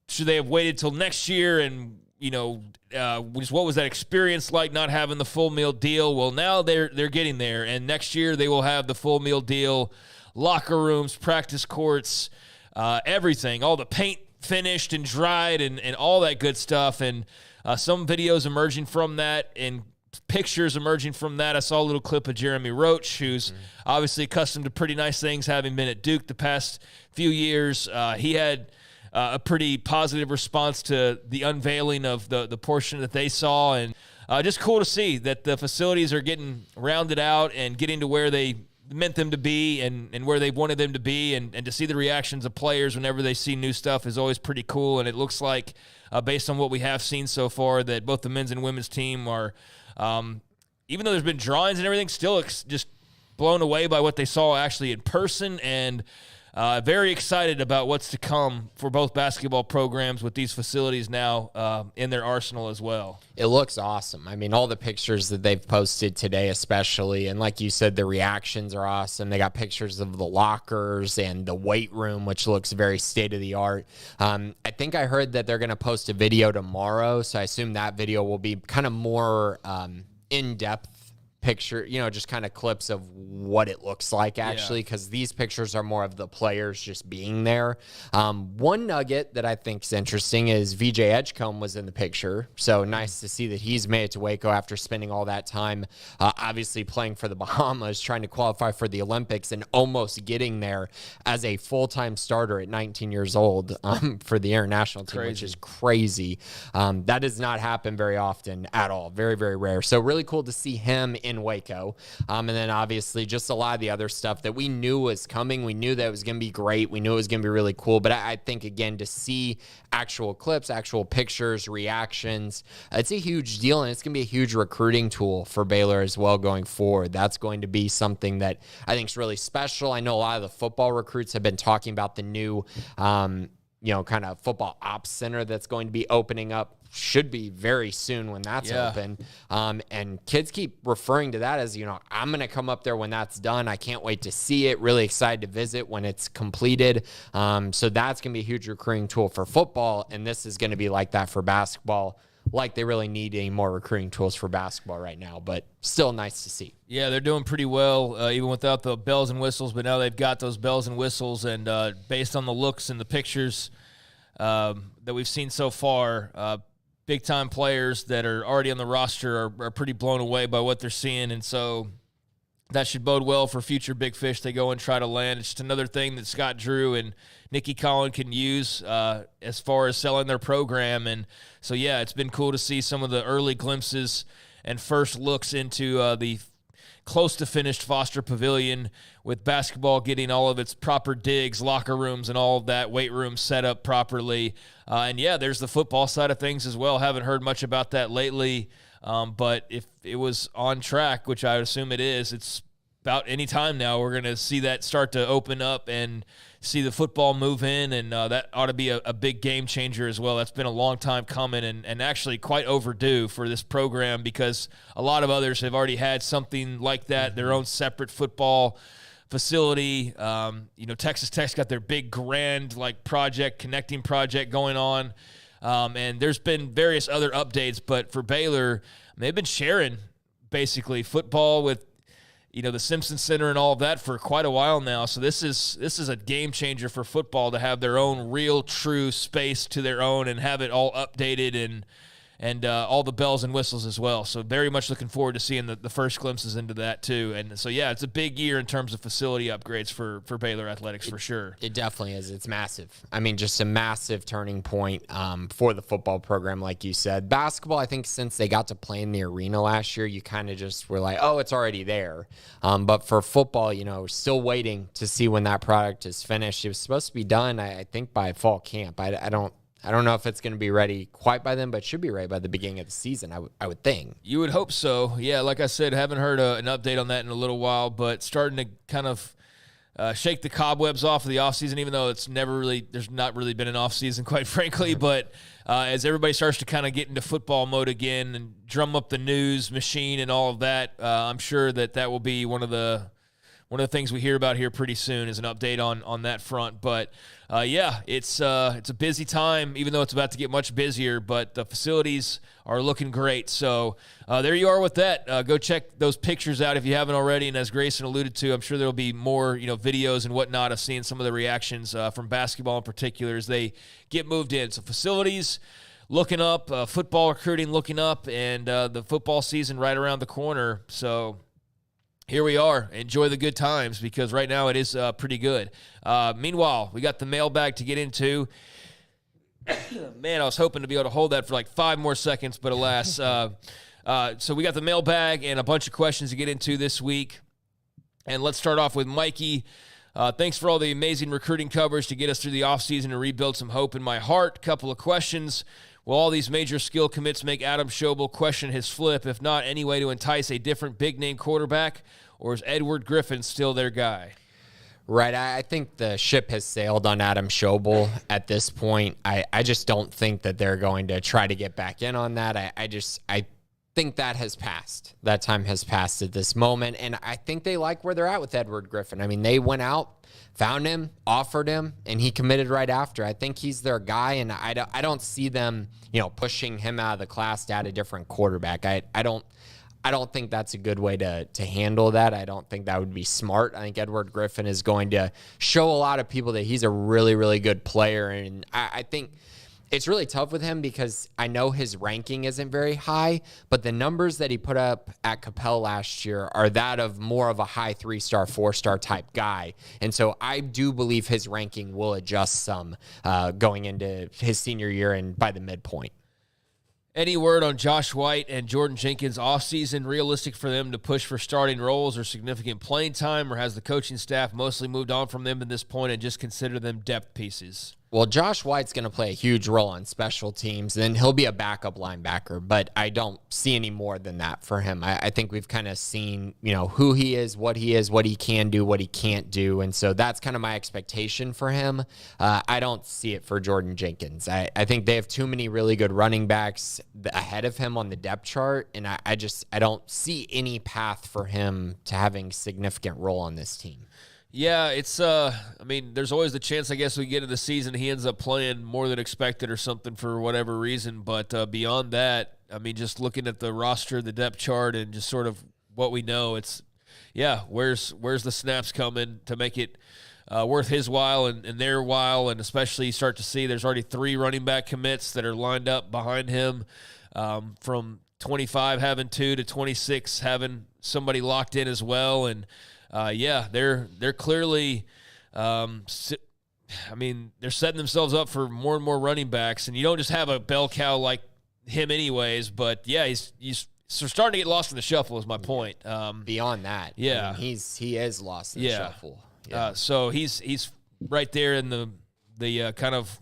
Speaker 2: should they have waited till next year, and, just what was that experience like not having the full meal deal? Well, now they're getting there, and next year they will have the full meal deal, locker rooms, practice courts, everything, all the paint finished and dried and all that good stuff. And some videos emerging from that and pictures emerging from that. I saw a little clip of Jeremy Roach, who's obviously accustomed to pretty nice things, having been at Duke the past few years. He had a pretty positive response to the unveiling of the portion that they saw. And just cool to see that the facilities are getting rounded out and getting to where they meant them to be and where they wanted them to be, and to see the reactions of players whenever they see new stuff is always pretty cool. And it looks like, based on what we have seen so far, that both the men's and women's team are, even though there's been drawings and everything, still just blown away by what they saw actually in person. And very excited about what's to come for both basketball programs with these facilities now in their arsenal as well.
Speaker 3: It looks awesome. I mean, all the pictures that they've posted today especially, and like you said, the reactions are awesome. They got pictures of the lockers and the weight room, which looks very state-of-the-art. I think I heard that they're going to post a video tomorrow, so I assume that video will be kind of more in-depth picture, just kind of clips of what it looks like actually, because these pictures are more of the players just being there. One nugget that I think is interesting is VJ Edgecombe was in the picture, so nice to see that he's made it to Waco after spending all that time obviously playing for the Bahamas, trying to qualify for the Olympics and almost getting there as a full-time starter at 19 years old for the international team, which is crazy. That does not happen very often at all. Very, very rare. So really cool to see him in Waco. And then obviously just a lot of the other stuff that we knew was coming. We knew that it was going to be great. We knew it was going to be really cool. But I think, again, to see actual clips, actual pictures, reactions, it's a huge deal, and it's going to be a huge recruiting tool for Baylor as well going forward. That's going to be something that I think is really special. I know a lot of the football recruits have been talking about the new kind of football ops center that's going to be opening up. Should be very soon when that's open. And kids keep referring to that as, I'm going to come up there when that's done. I can't wait to see it. Really excited to visit when it's completed. So that's going to be a huge recruiting tool for football. And this is going to be like that for basketball. Like they really need any more recruiting tools for basketball right now, but still nice to see.
Speaker 2: Yeah, they're doing pretty well, even without the bells and whistles, but now they've got those bells and whistles, and based on the looks and the pictures that we've seen so far, big-time players that are already on the roster are pretty blown away by what they're seeing, and so that should bode well for future big fish they go and try to land. It's just another thing that Scott Drew and Nikki Collin can use as far as selling their program. And so, yeah, it's been cool to see some of the early glimpses and first looks into the close to finished Foster Pavilion, with basketball getting all of its proper digs, locker rooms, and all of that, weight room set up properly. And, yeah, there's the football side of things as well. Haven't heard much about that lately. But if it was on track, which I would assume it is, it's about any time now we're going to see that start to open up and see the football move in, and that ought to be a big game changer as well. That's been a long time coming and actually quite overdue for this program, because a lot of others have already had something like that, their own separate football facility. Texas Tech's got their big grand connecting project going on. And there's been various other updates, but for Baylor, they've been sharing basically football with, the Simpson Center and all of that for quite a while now. So this is a game changer for football to have their own real true space to their own and have it all updated and all the bells and whistles as well. So very much looking forward to seeing the first glimpses into that too. And so, yeah, it's a big year in terms of facility upgrades for Baylor Athletics for sure.
Speaker 3: It definitely is. It's massive. I mean, just a massive turning point for the football program, like you said. Basketball, I think since they got to play in the arena last year, you kind of just were like, oh, it's already there. But for football, still waiting to see when that product is finished. It was supposed to be done, I think, by fall camp. I don't know if it's going to be ready quite by then, but it should be ready by the beginning of the season, I would think.
Speaker 2: You would hope so. Yeah, like I said, haven't heard an update on that in a little while, but starting to kind of shake the cobwebs off of the offseason, even though there's not really been an offseason, quite frankly. But as everybody starts to kind of get into football mode again and drum up the news machine and all of that, I'm sure that will be one of the things we hear about here pretty soon is an update on that front. But it's a busy time, even though it's about to get much busier, but the facilities are looking great. So there you are with that. Go check those pictures out if you haven't already. And as Grayson alluded to, I'm sure there'll be more videos and whatnot of seeing some of the reactions from basketball in particular as they get moved in. So facilities looking up, football recruiting looking up, and the football season right around the corner. So here we are. Enjoy the good times, because right now it is pretty good. Meanwhile, we got the mailbag to get into. Man, I was hoping to be able to hold that for like 5 more seconds, but alas. So we got the mailbag and a bunch of questions to get into this week. And let's start off with Mikey. Thanks for all the amazing recruiting coverage to get us through the offseason and rebuild some hope in my heart. Couple of questions. Will all these major skill commits make Adam Schobel question his flip? If not, any way to entice a different big-name quarterback? Or is Edward Griffin still their guy?
Speaker 3: Right. I think the ship has sailed on Adam Schobel at this point. I just don't think that they're going to try to get back in on that. I think that has passed. That time has passed at this moment. And I think they like where they're at with Edward Griffin. I mean, they went out, found him, offered him, and he committed right after. I think he's their guy, and I don't see them, pushing him out of the class to add a different quarterback. I don't think that's a good way to handle that. I don't think that would be smart. I think Edward Griffin is going to show a lot of people that he's a really, really good player. And I think it's really tough with him because I know his ranking isn't very high, but the numbers that he put up at Capel last year are that of more of a high 3-star, 4-star type guy. And so I do believe his ranking will adjust some going into his senior year and by the midpoint.
Speaker 2: Any word on Josh White and Jordan Jenkins offseason? Realistic for them to push for starting roles or significant playing time, or has the coaching staff mostly moved on from them at this point and just consider them depth pieces?
Speaker 3: Well, Josh White's going to play a huge role on special teams, and he'll be a backup linebacker, but I don't see any more than that for him. I think we've kind of seen, who he is, what he can do, what he can't do, and so that's kind of my expectation for him. I don't see it for Jordan Jenkins. I think they have too many really good running backs ahead of him on the depth chart, and I don't see any path for him to having significant role on this team.
Speaker 2: Yeah, it's, there's always the chance, I guess, we get into the season, he ends up playing more than expected or something for whatever reason. But beyond that, just looking at the roster, the depth chart, and just sort of what we know, it's, where's the snaps coming to make it worth his while and their while, and especially you start to see there's already 3 running back commits that are lined up behind him, from 25 having 2 to 26 having somebody locked in as well, and they're clearly, they're setting themselves up for more and more running backs, and you don't just have a bell cow like him anyways, but he's starting to get lost in the shuffle is my point.
Speaker 3: Beyond that, he is lost in the shuffle. Yeah.
Speaker 2: So he's right there in the kind of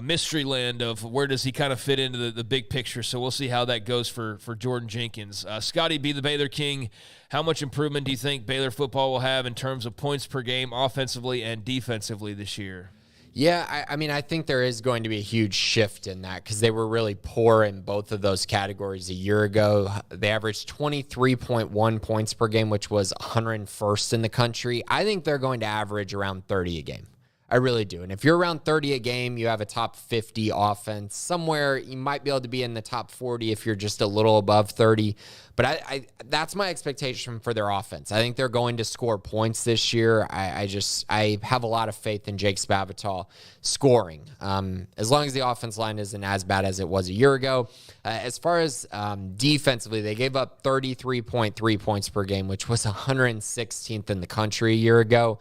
Speaker 2: mystery land of where does he kind of fit into the big picture. So we'll see how that goes for Jordan Jenkins. Scotty B, the Baylor King, how much improvement do you think Baylor football will have in terms of points per game offensively and defensively this year?
Speaker 3: Yeah, I think there is going to be a huge shift in that because they were really poor in both of those categories a year ago. They averaged 23.1 points per game, which was 101st in the country. I think they're going to average around 30 a game. I really do. And if you're around 30 a game, you have a top 50 offense. Somewhere you might be able to be in the top 40 if you're just a little above 30. But I that's my expectation for their offense. I think they're going to score points this year. I have a lot of faith in Jake Spavital scoring. As long as the offense line isn't as bad as it was a year ago. As far as defensively, they gave up 33.3 points per game, which was 116th in the country a year ago.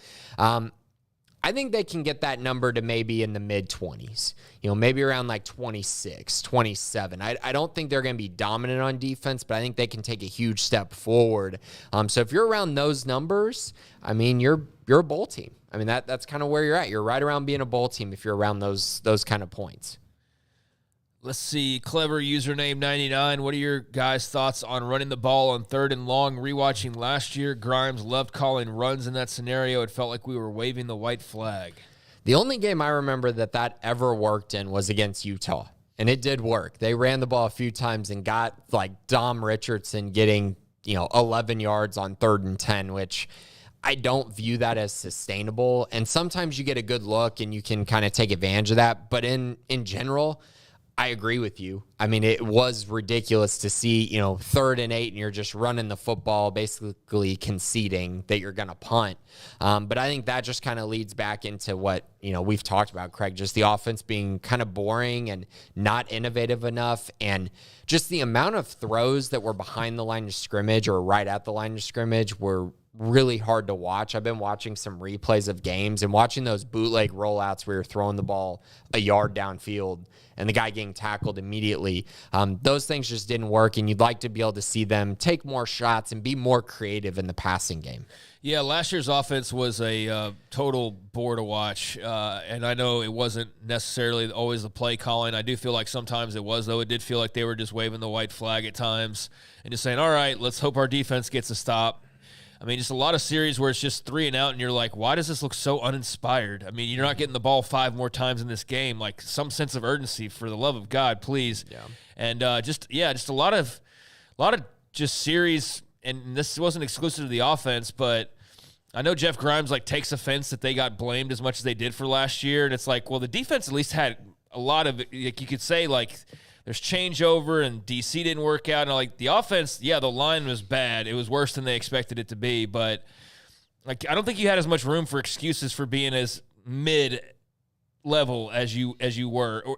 Speaker 3: I think they can get that number to maybe in the mid-20s, maybe around like 26, 27. I don't think they're going to be dominant on defense, but I think they can take a huge step forward. So if you're around those numbers, you're a bowl team. That's kind of where you're at. You're right around being a bowl team if you're around those kind of points.
Speaker 2: Let's see, clever username 99. What are your guys' thoughts on running the ball on 3rd and long? Rewatching last year, Grimes loved calling runs in that scenario. It felt like we were waving the white flag.
Speaker 3: The only game I remember that ever worked in was against Utah, and it did work. They ran the ball a few times and got like Dom Richardson getting 11 yards on 3rd and 10, which I don't view that as sustainable. And sometimes you get a good look and you can kind of take advantage of that, but in general, I agree with you. It was ridiculous to see, 3rd and 8 and you're just running the football, basically conceding that you're going to punt. But I think that just kind of leads back into what, we've talked about, Craig, just the offense being kind of boring and not innovative enough. And just the amount of throws that were behind the line of scrimmage or right at the line of scrimmage were really hard to watch. I've been watching some replays of games and watching those bootleg rollouts where you're throwing the ball a yard downfield and the guy getting tackled immediately. Those things just didn't work, and you'd like to be able to see them take more shots and be more creative in the passing game.
Speaker 2: Yeah, last year's offense was a total bore to watch, and I know it wasn't necessarily always the play calling. I do feel like sometimes it was, though. It did feel like they were just waving the white flag at times and just saying, all right, let's hope our defense gets a stop. I mean, just a lot of series where it's just 3 and out, and you're like, why does this look so uninspired? I mean, you're not getting the ball 5 more times in this game. Like, some sense of urgency, for the love of God, please.
Speaker 3: Yeah.
Speaker 2: And just a lot of just series, and this wasn't exclusive to the offense, but I know Jeff Grimes takes offense that they got blamed as much as they did for last year, and it's like, well, the defense at least had a lot of it. Like, you could say there's changeover and DC didn't work out, and the offense, the line was bad. It was worse than they expected it to be, but I don't think you had as much room for excuses for being as mid level as you were, or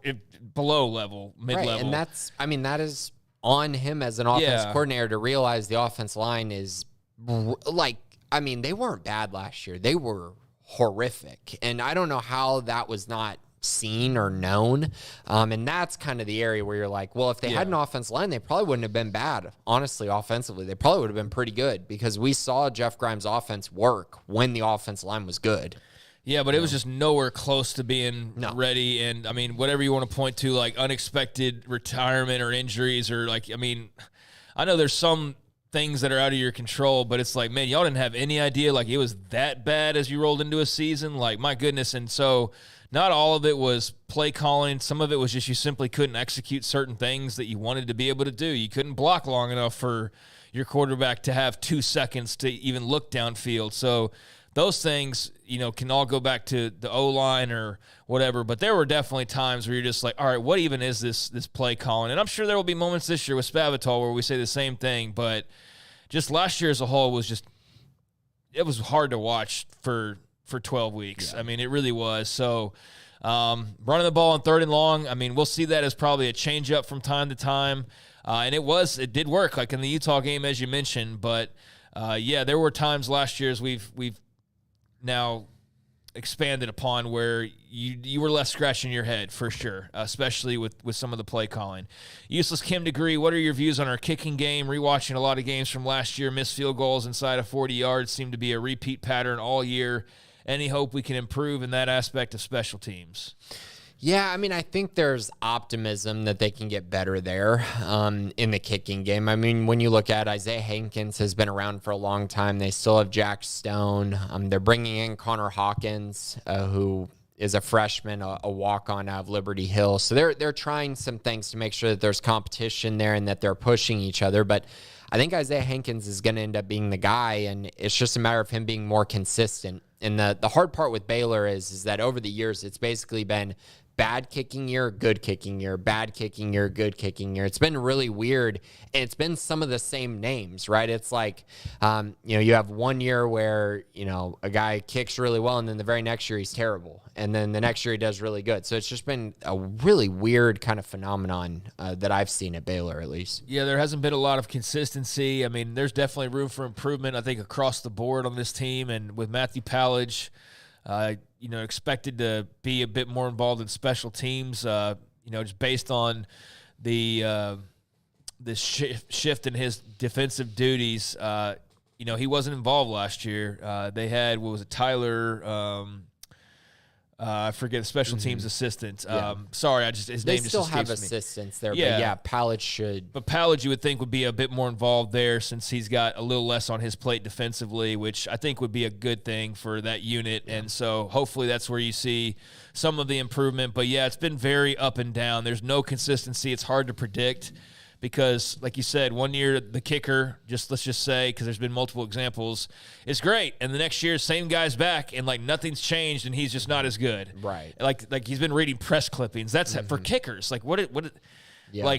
Speaker 2: below level, mid level.
Speaker 3: And that is on him as an offense coordinator to realize the offense line is they weren't bad last year. They were horrific. And I don't know how that was not seen or known. And that's kind of the area where you're like, well, if they had an offense line, they probably wouldn't have been bad. Honestly, offensively, they probably would have been pretty good because we saw Jeff Grimes' offense work when the offense line was good.
Speaker 2: Yeah, but it was just nowhere close to being ready. And, I mean, whatever you want to point to, unexpected retirement or injuries or, I know there's some things that are out of your control, but it's man, y'all didn't have any idea it was that bad as you rolled into a season. My goodness. And so not all of it was play calling. Some of it was just you simply couldn't execute certain things that you wanted to be able to do. You couldn't block long enough for your quarterback to have 2 seconds to even look downfield. So those things, can all go back to the O-line or whatever, but there were definitely times where you're just all right, what even is this play calling? And I'm sure there will be moments this year with Spavital where we say the same thing, but just last year as a whole it was hard to watch for 12 weeks. Yeah. I mean, it really was. So running the ball on 3rd and long, I mean, we'll see that as probably a change-up from time to time. And it did work, in the Utah game, as you mentioned. But, there were times last year as we've now expanded upon where you were less scratching your head for sure, especially with some of the play calling. Useless Kim Degree, what are your views on our kicking game? Rewatching a lot of games from last year, missed field goals inside of 40 yards seem to be a repeat pattern all year. Any hope we can improve in that aspect of special teams?
Speaker 3: Yeah, I mean, I think there's optimism that they can get better there in the kicking game. I mean, when you look at Isaiah Hankins has been around for a long time. They still have Jack Stone. They're bringing in Connor Hawkins, who is a freshman, a walk-on out of Liberty Hill. So they're trying some things to make sure that there's competition there and that they're pushing each other. But I think Isaiah Hankins is going to end up being the guy, and it's just a matter of him being more consistent. And the hard part with Baylor is that over the years, it's basically been bad kicking year, good kicking year, bad kicking year, good kicking year. It's been really weird, and it's been some of the same names, right? It's you have one year where, a guy kicks really well, and then the very next year he's terrible, and then the next year he does really good. So it's just been a really weird kind of phenomenon that I've seen at Baylor, at least.
Speaker 2: Yeah, there hasn't been a lot of consistency. I mean, there's definitely room for improvement, I think, across the board on this team, and with Matthew Pallage, expected to be a bit more involved in special teams, just based on the shift in his defensive duties. He wasn't involved last year. They had, Tyler, I forget, the special teams assistant. Sorry, his name just escapes me. They
Speaker 3: still have assistants there, but Pallage should.
Speaker 2: But Pallage, you would think, would be a bit more involved there since he's got a little less on his plate defensively, which I think would be a good thing for that unit. Yeah. And so hopefully that's where you see some of the improvement. But, it's been very up and down. There's no consistency. It's hard to predict. Because, like you said, one year the kicker, let's just say, because there's been multiple examples, is great. And the next year, same guy's back, and, nothing's changed, and he's just not as good.
Speaker 3: Right.
Speaker 2: Like he's been reading press clippings. That's for kickers. What
Speaker 3: Yeah.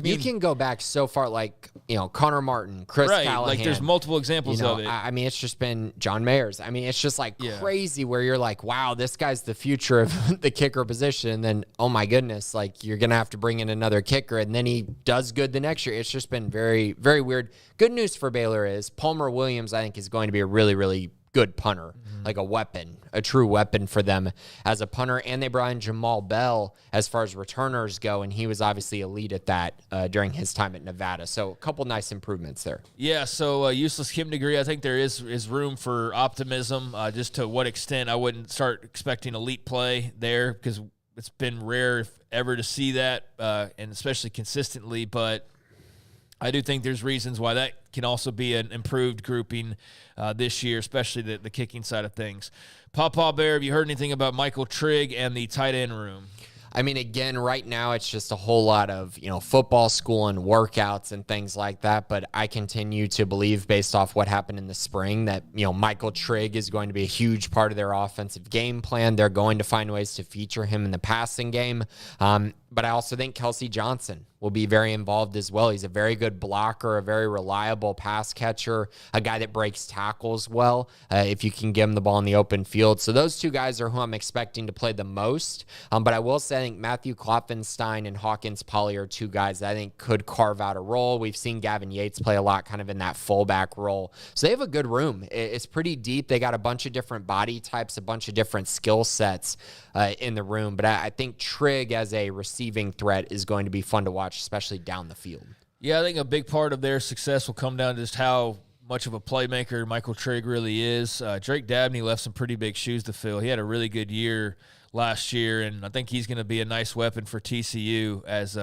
Speaker 3: You can go back so far, Connor Martin, Chris Callahan.
Speaker 2: There's multiple examples of it.
Speaker 3: I mean, it's just been John Mayers. I mean, it's just crazy where you're like, wow, this guy's the future of the kicker position. And then, oh my goodness, you're going to have to bring in another kicker. And then he does good the next year. It's just been very, very weird. Good news for Baylor is Palmer Williams, I think, is going to be a really, really good punter, like a weapon, a true weapon for them as a punter. And they brought in Jamal Bell as far as returners go, and he was obviously elite at that during his time at Nevada. So a couple nice improvements there.
Speaker 2: Yeah, so Useless Kim Degree, I think there is room for optimism. Just to what extent, I wouldn't start expecting elite play there because it's been rare, if ever, to see that, and especially consistently. But I do think there's reasons why that can also be an improved grouping this year, especially the kicking side of things. Papa Bear, have you heard anything about Michael Trigg and the tight end room?
Speaker 3: I mean, again, right now it's just a whole lot of, football school and workouts and things like that. But I continue to believe, based off what happened in the spring, that, Michael Trigg is going to be a huge part of their offensive game plan. They're going to find ways to feature him in the passing game. But I also think Kelsey Johnson will be very involved as well. He's a very good blocker, a very reliable pass catcher, a guy that breaks tackles well if you can give him the ball in the open field. So those two guys are who I'm expecting to play the most. But I will say I think Matthew Klopfenstein and Hawkins Polley are two guys that I think could carve out a role. We've seen Gavin Yates play a lot kind of in that fullback role. So they have a good room. It's pretty deep. They got a bunch of different body types, a bunch of different skill sets in the room. But I think Trigg as a receiving threat is going to be fun to watch, especially down the field.
Speaker 2: Yeah, I think a big part of their success will come down to just how much of a playmaker Michael Trigg really is. Drake Dabney left some pretty big shoes to fill. He had a really good year last year, and I think he's going to be a nice weapon for TCU as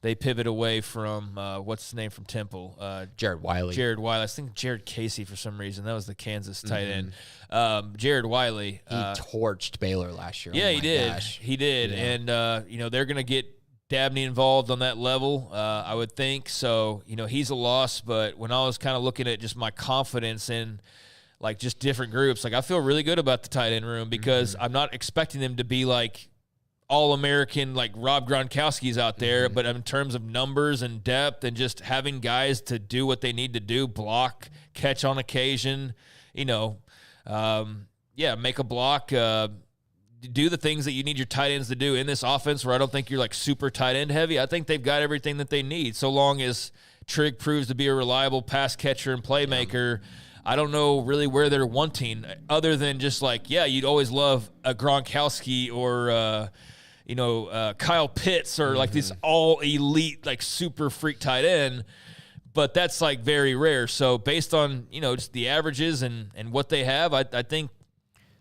Speaker 2: they pivot away from, what's his name from Temple?
Speaker 3: Jared Wiley.
Speaker 2: I think Jared Casey for some reason. That was the Kansas tight end. Jared Wiley.
Speaker 3: He torched Baylor last year.
Speaker 2: Yeah,
Speaker 3: oh
Speaker 2: he did.
Speaker 3: Gosh.
Speaker 2: He did. Yeah. And, they're going to get Dabney involved on that level, I would think. So, he's a loss. But when I was kind of looking at just my confidence in, like, just different groups, like, I feel really good about the tight end room because I'm not expecting them to be, like, all-American, like Rob Gronkowski's out there, but in terms of numbers and depth and just having guys to do what they need to do, block, catch on occasion, make a block, do the things that you need your tight ends to do in this offense where I don't think you're like super tight end heavy. I think they've got everything that they need so long as Trigg proves to be a reliable pass catcher and playmaker. I don't know really where they're wanting other than just like, you'd always love a Gronkowski or, Kyle Pitts or like this all elite, like super freak tight end, but that's like very rare. So based on, just the averages and what they have, I think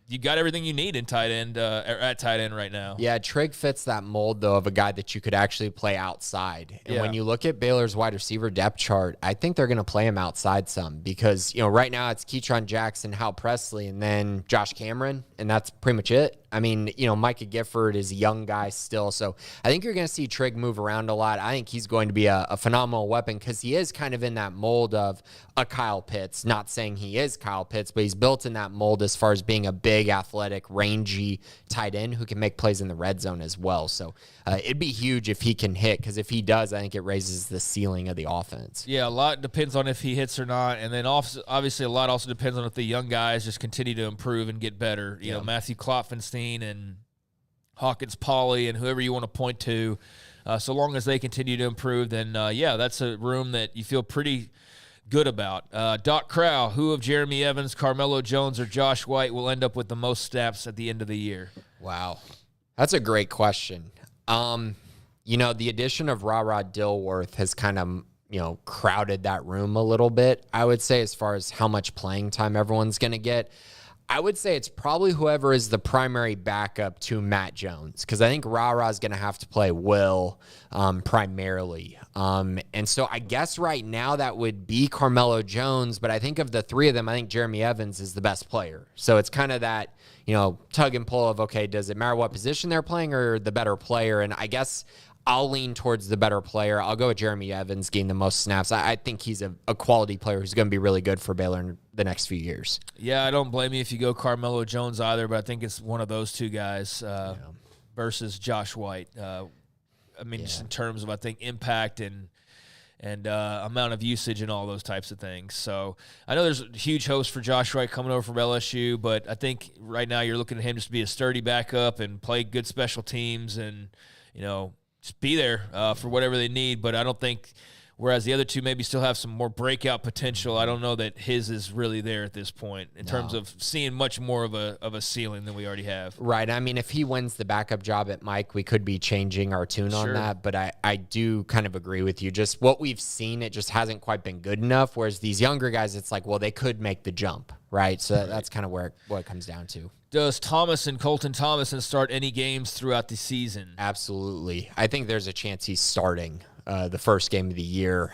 Speaker 2: you got everything you need in tight end at tight end right now.
Speaker 3: Yeah, Trigg fits that mold, though, of a guy that you could actually play outside. And when you look at Baylor's wide receiver depth chart, I think they're going to play him outside some because, right now it's Keatron Jackson, Hal Presley, and then Josh Cameron, and that's pretty much it. I mean, Micah Gifford is a young guy still, so I think you're going to see Trigg move around a lot. I think he's going to be a phenomenal weapon because he is kind of in that mold of a Kyle Pitts. Not saying he is Kyle Pitts, but he's built in that mold as far as being a big, athletic, rangy tight end who can make plays in the red zone as well. So it'd be huge if he can hit because if he does, I think it raises the ceiling of the offense.
Speaker 2: Yeah, a lot depends on if he hits or not, and then obviously a lot also depends on if the young guys just continue to improve and get better. You know, Matthew Klopfenstein and Hawkins Polley and whoever you want to point to, so long as they continue to improve, then that's a room that you feel pretty good about. Doc Crow, who of Jeremy Evans, Carmelo Jones, or Josh White will end up with the most snaps at the end of the year?
Speaker 3: Wow. That's a great question. The addition of Ra Dilworth has kind of, crowded that room a little bit, I would say, as far as how much playing time everyone's going to get. I would say it's probably whoever is the primary backup to Matt Jones, because I think Ra is going to have to play Will primarily. And so I guess right now that would be Carmelo Jones, but I think of the three of them, I think Jeremy Evans is the best player. So it's kind of that, tug and pull of, okay, does it matter what position they're playing or the better player? And I guess I'll lean towards the better player. I'll go with Jeremy Evans getting the most snaps. I think he's a quality player who's going to be really good for Baylor in the next few years.
Speaker 2: Yeah, I don't blame you if you go Carmelo Jones either, but I think it's one of those two guys versus Josh White. Just in terms of, I think, impact and amount of usage and all those types of things. So I know there's a huge host for Josh White coming over from LSU, but I think right now you're looking at him just to be a sturdy backup and play good special teams and, just be there for whatever they need. But I don't think, whereas the other two maybe still have some more breakout potential, I don't know that his is really there at this point in terms of seeing much more of a ceiling than we already have.
Speaker 3: Right. I mean, if he wins the backup job at Mike, we could be changing our tune on that. But I do kind of agree with you. Just what we've seen, it just hasn't quite been good enough. Whereas these younger guys, it's like, well, they could make the jump. Right. So that's kind of what it comes down to.
Speaker 2: Does Colton Thomason start any games throughout the season?
Speaker 3: Absolutely. I think there's a chance he's starting. the first game of the year.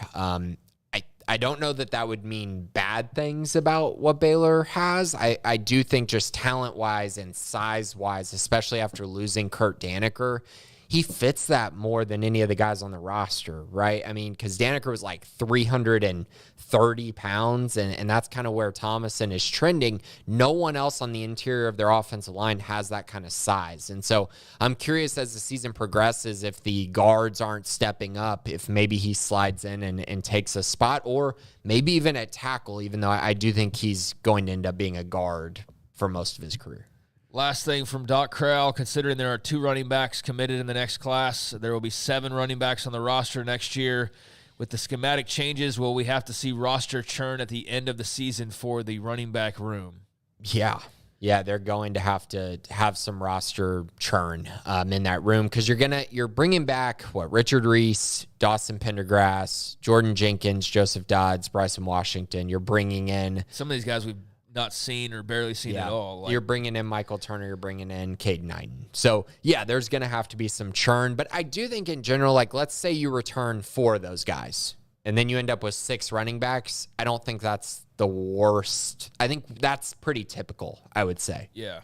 Speaker 3: I don't know that would mean bad things about what Baylor has. I do think just talent-wise and size-wise, especially after losing Kurt Daneker, he fits that more than any of the guys on the roster, right? I mean, because Daneker was like 330 pounds, and that's kind of where Thomason is trending. No one else on the interior of their offensive line has that kind of size. And so I'm curious as the season progresses if the guards aren't stepping up, if maybe he slides in and takes a spot, or maybe even at tackle, even though I do think he's going to end up being a guard for most of his career.
Speaker 2: Last thing from Doc Crowell, considering there are 2 running backs committed in the next class, there will be 7 running backs on the roster next year. With the schematic changes, will we have to see roster churn at the end of the season for the running back room?
Speaker 3: Yeah, they're going to have some roster churn in that room because you're bringing back Richard Reese, Dawson Pendergrass, Jordan Jenkins, Joseph Dodds, Bryson Washington. You're bringing in
Speaker 2: some of these guys we've not seen or barely seen at all.
Speaker 3: You're bringing in Michael Turner. You're bringing in Caden Knighton. So, yeah, there's going to have to be some churn. But I do think in general, like, let's say you return 4 of those guys, and then you end up with 6 running backs. I don't think that's the worst. I think that's pretty typical, I would say.
Speaker 2: Yeah.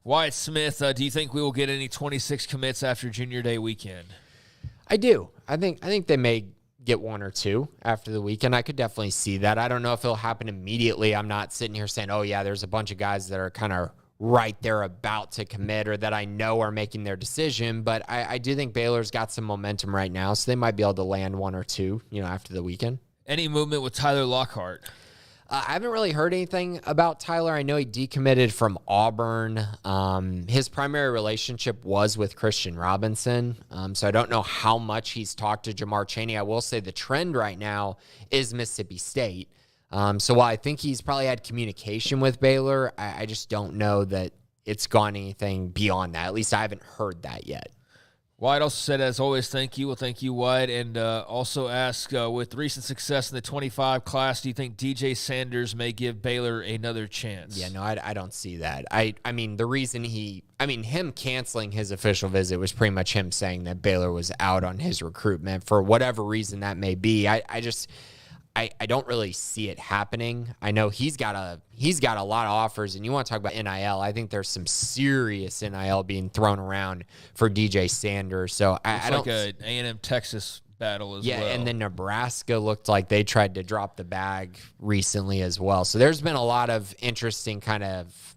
Speaker 2: Wyatt Smith, do you think we will get any 26 commits after Junior Day weekend?
Speaker 3: I do. I think they may get 1 or 2 after the weekend. I could definitely see that. I don't know if it'll happen immediately. I'm not sitting here saying, oh, yeah, there's a bunch of guys that are kind of right there about to commit or that I know are making their decision. But I do think Baylor's got some momentum right now, so they might be able to land 1 or 2, after the weekend.
Speaker 2: Any movement with Tyler Lockhart?
Speaker 3: I haven't really heard anything about Tyler. I know he decommitted from Auburn. His primary relationship was with Christian Robinson, so I don't know how much he's talked to Jamar Chaney. I will say the trend right now is Mississippi State. So while I think he's probably had communication with Baylor, I just don't know that it's gone anything beyond that. At least I haven't heard that yet.
Speaker 2: Wyatt also said, as always, thank you. Well, thank you, Wyatt. And also ask, with recent success in the 25 class, do you think DJ Sanders may give Baylor another chance?
Speaker 3: Yeah, no, I don't see that. I mean, the reason him canceling his official visit was pretty much him saying that Baylor was out on his recruitment for whatever reason that may be. I don't really see it happening. I know he's got a lot of offers, and you want to talk about NIL. I think there's some serious NIL being thrown around for DJ Sanders. So I don't
Speaker 2: like a A&M Texas battle as well.
Speaker 3: Yeah, and then Nebraska looked like they tried to drop the bag recently as well. So there's been a lot of interesting kind of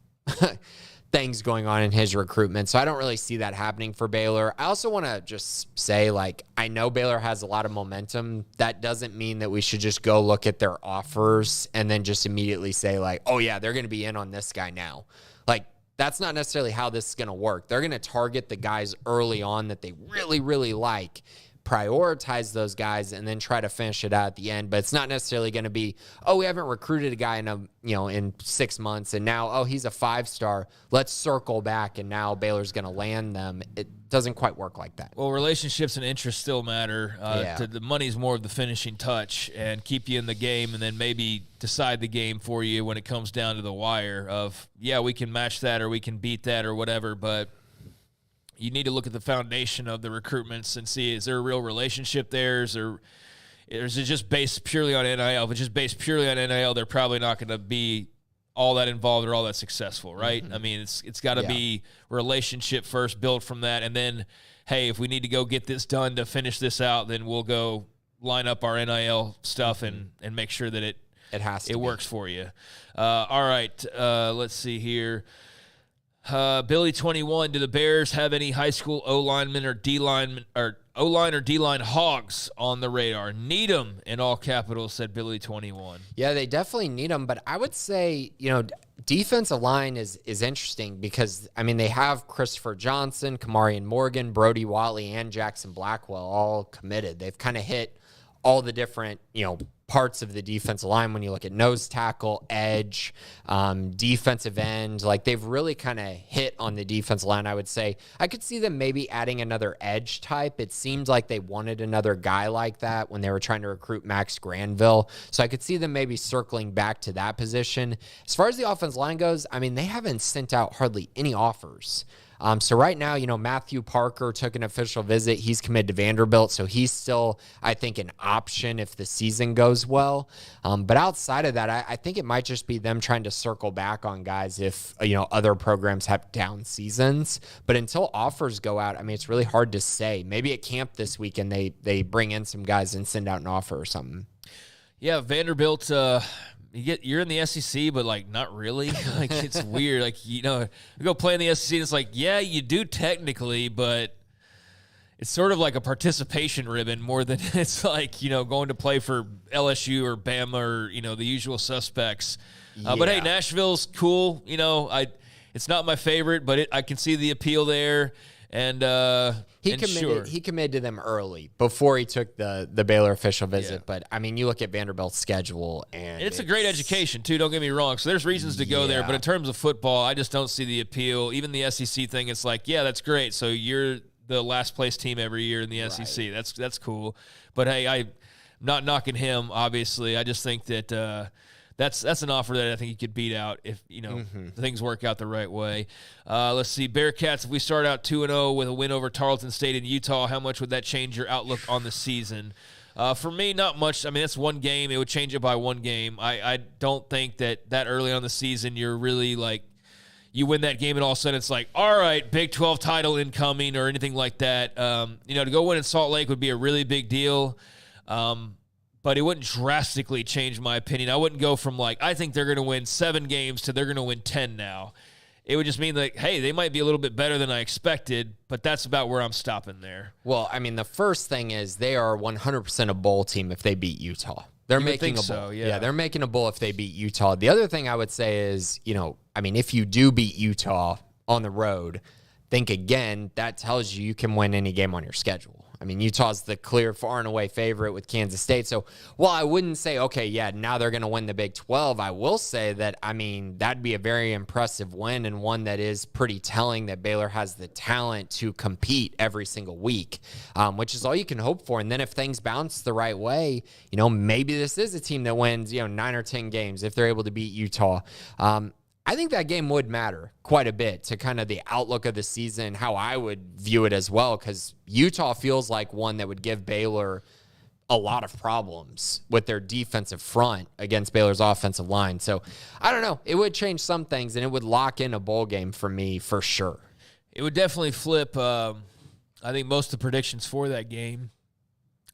Speaker 3: things going on in his recruitment. So I don't really see that happening for Baylor. I also want to just say, I know Baylor has a lot of momentum. That doesn't mean that we should just go look at their offers and then just immediately say, oh, yeah, they're going to be in on this guy now. That's not necessarily how this is going to work. They're going to target the guys early on that they really, really like, prioritize those guys, and then try to finish it out at the end. But it's not necessarily going to be, we haven't recruited a guy in 6 months, and now, he's a 5-star. Let's circle back, and now Baylor's going to land them. It doesn't quite work like that.
Speaker 2: Well, relationships and interests still matter. The money's more of the finishing touch and keep you in the game, and then maybe decide the game for you when it comes down to the wire of, we can match that or we can beat that or whatever, but you need to look at the foundation of the recruitments and see, is there a real relationship there? Is it just based purely on NIL? If it's just based purely on NIL, they're probably not going to be all that involved or all that successful, right? Mm-hmm. I mean, it's got to be relationship first, build from that, and then, hey, if we need to go get this done to finish this out, then we'll go line up our NIL stuff and make sure that it works for you. All right, let's see here. Billy 21, do the Bears have any high school O-linemen or D-linemen or O-line or D-line hogs on the radar? Need them in all capitals, said Billy 21.
Speaker 3: Yeah, they definitely need them, but I would say, defensive line is interesting because, they have Christopher Johnson, Kamarian Morgan, Brody Watley, and Jackson Blackwell all committed. They've kind of hit all the different, parts of the defensive line when you look at nose tackle, edge, defensive end. Like, they've really kind of hit on the defensive line, I would say. I could see them maybe adding another edge type. It seemed like they wanted another guy like that when they were trying to recruit Max Granville. So I could see them maybe circling back to that position. As far as the offensive line goes, I mean, they haven't sent out hardly any offers. So right now, Matthew Parker took an official visit. He's committed to Vanderbilt, so he's still, I think, an option if the season goes well. But outside of that, I think it might just be them trying to circle back on guys if, other programs have down seasons. But until offers go out, I mean, it's really hard to say. Maybe at camp this weekend they bring in some guys and send out an offer or something.
Speaker 2: Yeah, Vanderbilt, you're in the SEC, but like not really. Like, it's weird. Like, you go play in the SEC, and it's like, yeah, you do technically, but it's sort of like a participation ribbon more than it's like, going to play for LSU or Bama or, the usual suspects. But hey, Nashville's cool. It's not my favorite, but I can see the appeal there. And
Speaker 3: he committed to them early before he took the Baylor official visit. Yeah. But I mean, you look at Vanderbilt's schedule, and
Speaker 2: it's a great education too. Don't get me wrong. So there's reasons to go there, but in terms of football, I just don't see the appeal. Even the SEC thing, it's like, yeah, that's great. So you're the last place team every year in the SEC. That's cool. But hey, I'm not knocking him. Obviously, I just think that. That's an offer that I think you could beat out if, things work out the right way. Let's see. Bearcats, if we start out 2-0 with a win over Tarleton State in Utah, how much would that change your outlook on the season? For me, not much. I mean, that's one game. It would change it by one game. I don't think that early on the season you're really like you win that game and all of a sudden it's like, all right, Big 12 title incoming or anything like that. To go win in Salt Lake would be a really big deal. But it wouldn't drastically change my opinion. I wouldn't go from like, I think they're going to win 7 games to they're going to win 10 now. It would just mean like, hey, they might be a little bit better than I expected, but that's about where I'm stopping there.
Speaker 3: Well, I mean, the first thing is they are 100% a bowl team if they beat Utah. They're making a bowl.
Speaker 2: So, yeah,
Speaker 3: they're making a bowl if they beat Utah. The other thing I would say is, if you do beat Utah on the road, think again, that tells you can win any game on your schedule. I mean, Utah's the clear far and away favorite with Kansas State. So while I wouldn't say, okay, yeah, now they're going to win the Big 12, I will say that, that'd be a very impressive win and one that is pretty telling that Baylor has the talent to compete every single week, which is all you can hope for. And then if things bounce the right way, maybe this is a team that wins, 9 or 10 games if they're able to beat Utah. I think that game would matter quite a bit to kind of the outlook of the season, how I would view it as well, because Utah feels like one that would give Baylor a lot of problems with their defensive front against Baylor's offensive line. So I don't know. It would change some things, and it would lock in a bowl game for me for sure.
Speaker 2: It would definitely flip, I think, most of the predictions for that game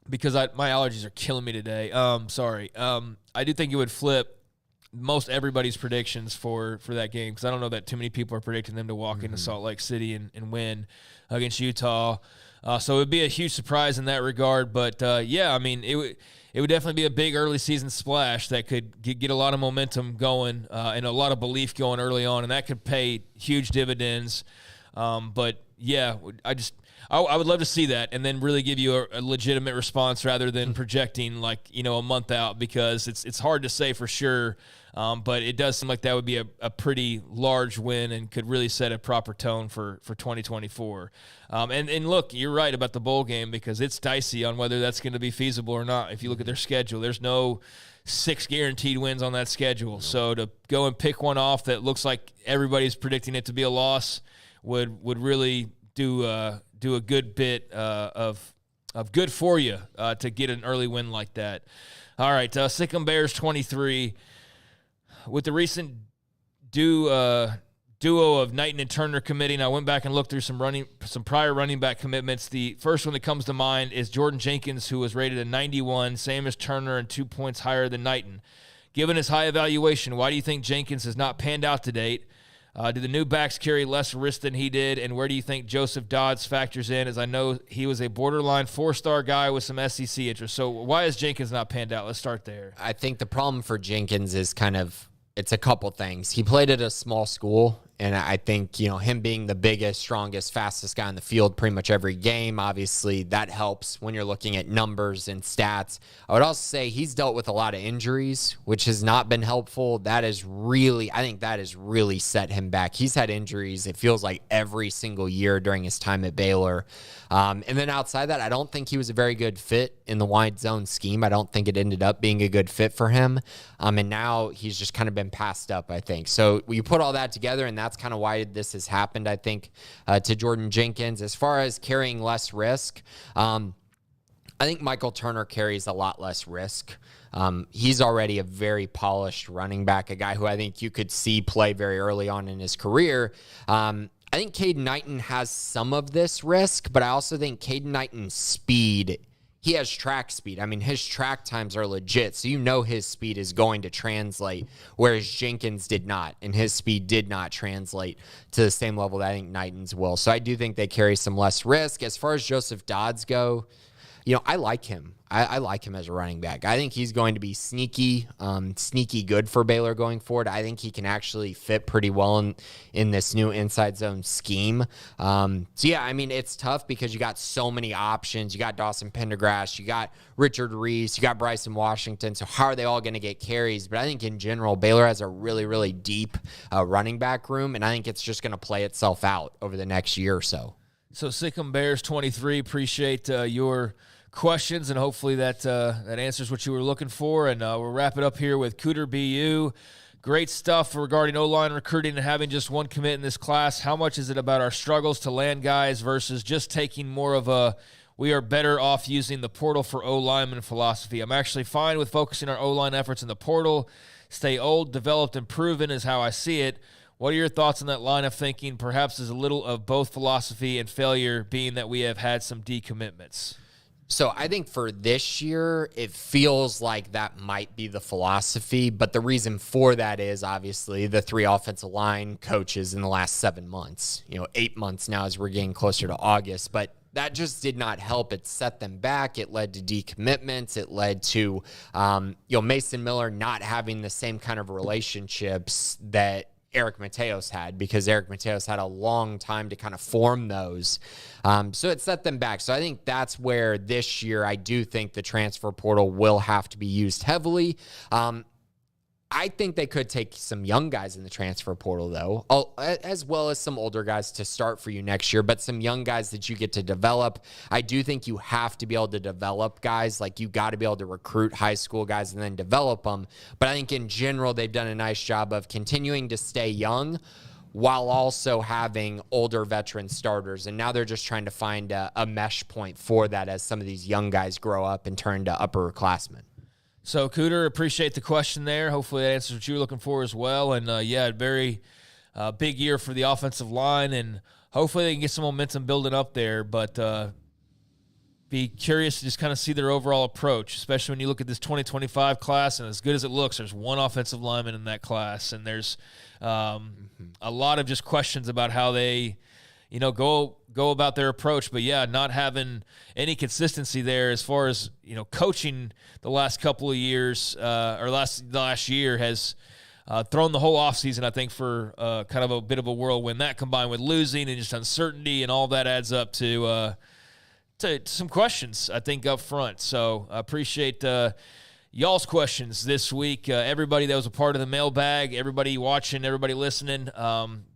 Speaker 2: because my allergies are killing me today. Sorry. I do think it would flip most everybody's predictions for that game because I don't know that too many people are predicting them to walk into Salt Lake City and win against Utah. So it would be a huge surprise in that regard. But, it would definitely be a big early season splash that could get a lot of momentum going and a lot of belief going early on, and that could pay huge dividends. But, yeah, I would love to see that and then really give you a legitimate response rather than projecting a month out because it's hard to say for sure. But it does seem like that would be a pretty large win and could really set a proper tone for 2024. And look, you're right about the bowl game because it's dicey on whether that's going to be feasible or not. If you look at their schedule, there's no 6 guaranteed wins on that schedule. So to go and pick one off that looks like everybody's predicting it to be a loss would really do a good bit of good for you to get an early win like that. All right, Sikkim Bears 23. With the recent duo of Knighton and Turner committing, I went back and looked through some prior running back commitments. The first one that comes to mind is Jordan Jenkins, who was rated a 91, same as Turner and 2 points higher than Knighton. Given his high evaluation, why do you think Jenkins has not panned out to date? Do the new backs carry less risk than he did? And where do you think Joseph Dodds factors in? As I know he was a borderline 4-star guy with some SEC interest. So why has Jenkins not panned out? Let's start there.
Speaker 3: I think the problem for Jenkins is it's a couple things. He played at a small school And I think, him being the biggest, strongest, fastest guy on the field pretty much every game, obviously that helps when you're looking at numbers and stats. I would also say he's dealt with a lot of injuries, which has not been helpful. I think that has really set him back. He's had injuries, it feels like, every single year during his time at Baylor. And then outside that, I don't think he was a very good fit in the wide zone scheme. I don't think it ended up being a good fit for him. And now he's just kind of been passed up, I think. So you put all that together, and that's kind of why this has happened, I think, to Jordan Jenkins. As far as carrying less risk, I think Michael Turner carries a lot less risk. He's already a very polished running back, a guy who I think you could see play very early on in his career. I think Caden Knighton has some of this risk, but I also think Caden Knighton's speed, he has track speed. I mean, his track times are legit, so his speed is going to translate, whereas Jenkins did not, and his speed did not translate to the same level that I think Knighton's will. So I do think they carry some less risk. As far as Joseph Dodds go, I like him. I like him as a running back. I think he's going to be sneaky good for Baylor going forward. I think he can actually fit pretty well in this new inside zone scheme. It's tough because you got so many options. You got Dawson Pendergrass, you got Richard Reese, you got Bryson Washington. So how are they all going to get carries? But I think in general, Baylor has a really, really deep running back room, and I think it's just going to play itself out over the next year or so.
Speaker 2: So Sikkim Bears 23, appreciate your questions, and hopefully that answers what you were looking for. And we'll wrap it up here with Cooter BU. Great stuff regarding O-line recruiting and having just one commit in this class. How much is it about our struggles to land guys versus just taking more of a we are better off using the portal for O-lineman philosophy? I'm actually fine with focusing our O-line efforts in the portal. Stay old, developed, and proven is how I see it. What are your thoughts on that line of thinking? Perhaps there's a little of both philosophy and failure, being that we have had some decommitments.
Speaker 3: So I think for this year, it feels like that might be the philosophy, but the reason for that is obviously the 3 offensive line coaches in the last 7 months, 8 months now as we're getting closer to August, but that just did not help. It set them back. It led to decommitments. It led to, Mason Miller not having the same kind of relationships that Eric Mateos had, because Eric Mateos had a long time to kind of form those. So it set them back. So I think that's where this year I do think the transfer portal will have to be used heavily. I think they could take some young guys in the transfer portal, though, as well as some older guys to start for you next year, but some young guys that you get to develop. I do think you have to be able to develop guys. Like, you got to be able to recruit high school guys and then develop them. But I think in general, they've done a nice job of continuing to stay young while also having older veteran starters. And now they're just trying to find a mesh point for that as some of these young guys grow up and turn to upperclassmen.
Speaker 2: So, Cooter, appreciate the question there. Hopefully that answers what you were looking for as well. And, a very big year for the offensive line, and hopefully they can get some momentum building up there. But be curious to just kind of see their overall approach, especially when you look at this 2025 class, and as good as it looks, there's one offensive lineman in that class, and there's a lot of just questions about how they go about their approach. But not having any consistency there as far as, coaching the last couple of years, or last year has thrown the whole offseason, I think, for kind of a bit of a whirlwind. That combined with losing and just uncertainty and all that adds up to some questions, I think, up front. So I appreciate y'all's questions this week. Everybody that was a part of the mailbag, everybody watching, everybody listening.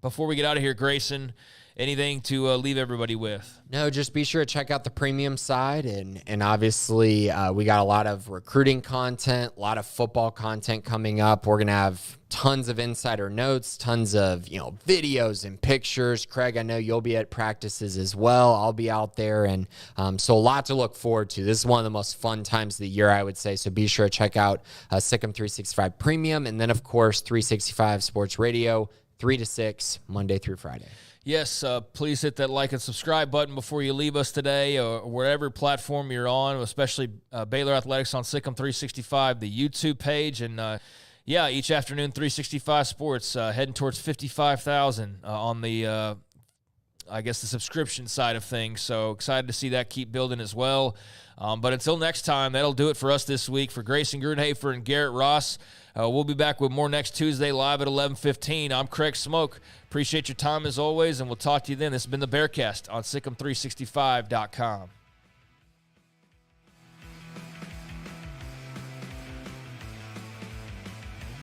Speaker 2: Before we get out of here, Grayson, anything to leave everybody with?
Speaker 3: No, just be sure to check out the premium side. And obviously, we got a lot of recruiting content, a lot of football content coming up. We're going to have tons of insider notes, tons of, videos and pictures. Craig, I know you'll be at practices as well. I'll be out there. And so a lot to look forward to. This is one of the most fun times of the year, I would say. So be sure to check out Sikkim 365 Premium. And then, of course, 365 Sports Radio, 3 to 6, Monday through Friday.
Speaker 2: Yes, please hit that like and subscribe button before you leave us today, or wherever platform you're on, especially Baylor Athletics on Sikkim 365, the YouTube page. And, each afternoon, 365 Sports, heading towards 55,000 on the I guess, the subscription side of things. So excited to see that keep building as well. But until next time, that'll do it for us this week. For Grayson Grunhafer and Garrett Ross, we'll be back with more next Tuesday live at 11:15. I'm Craig Smoke. Appreciate your time as always, and we'll talk to you then. This has been the Bearcast on SicEm365.com.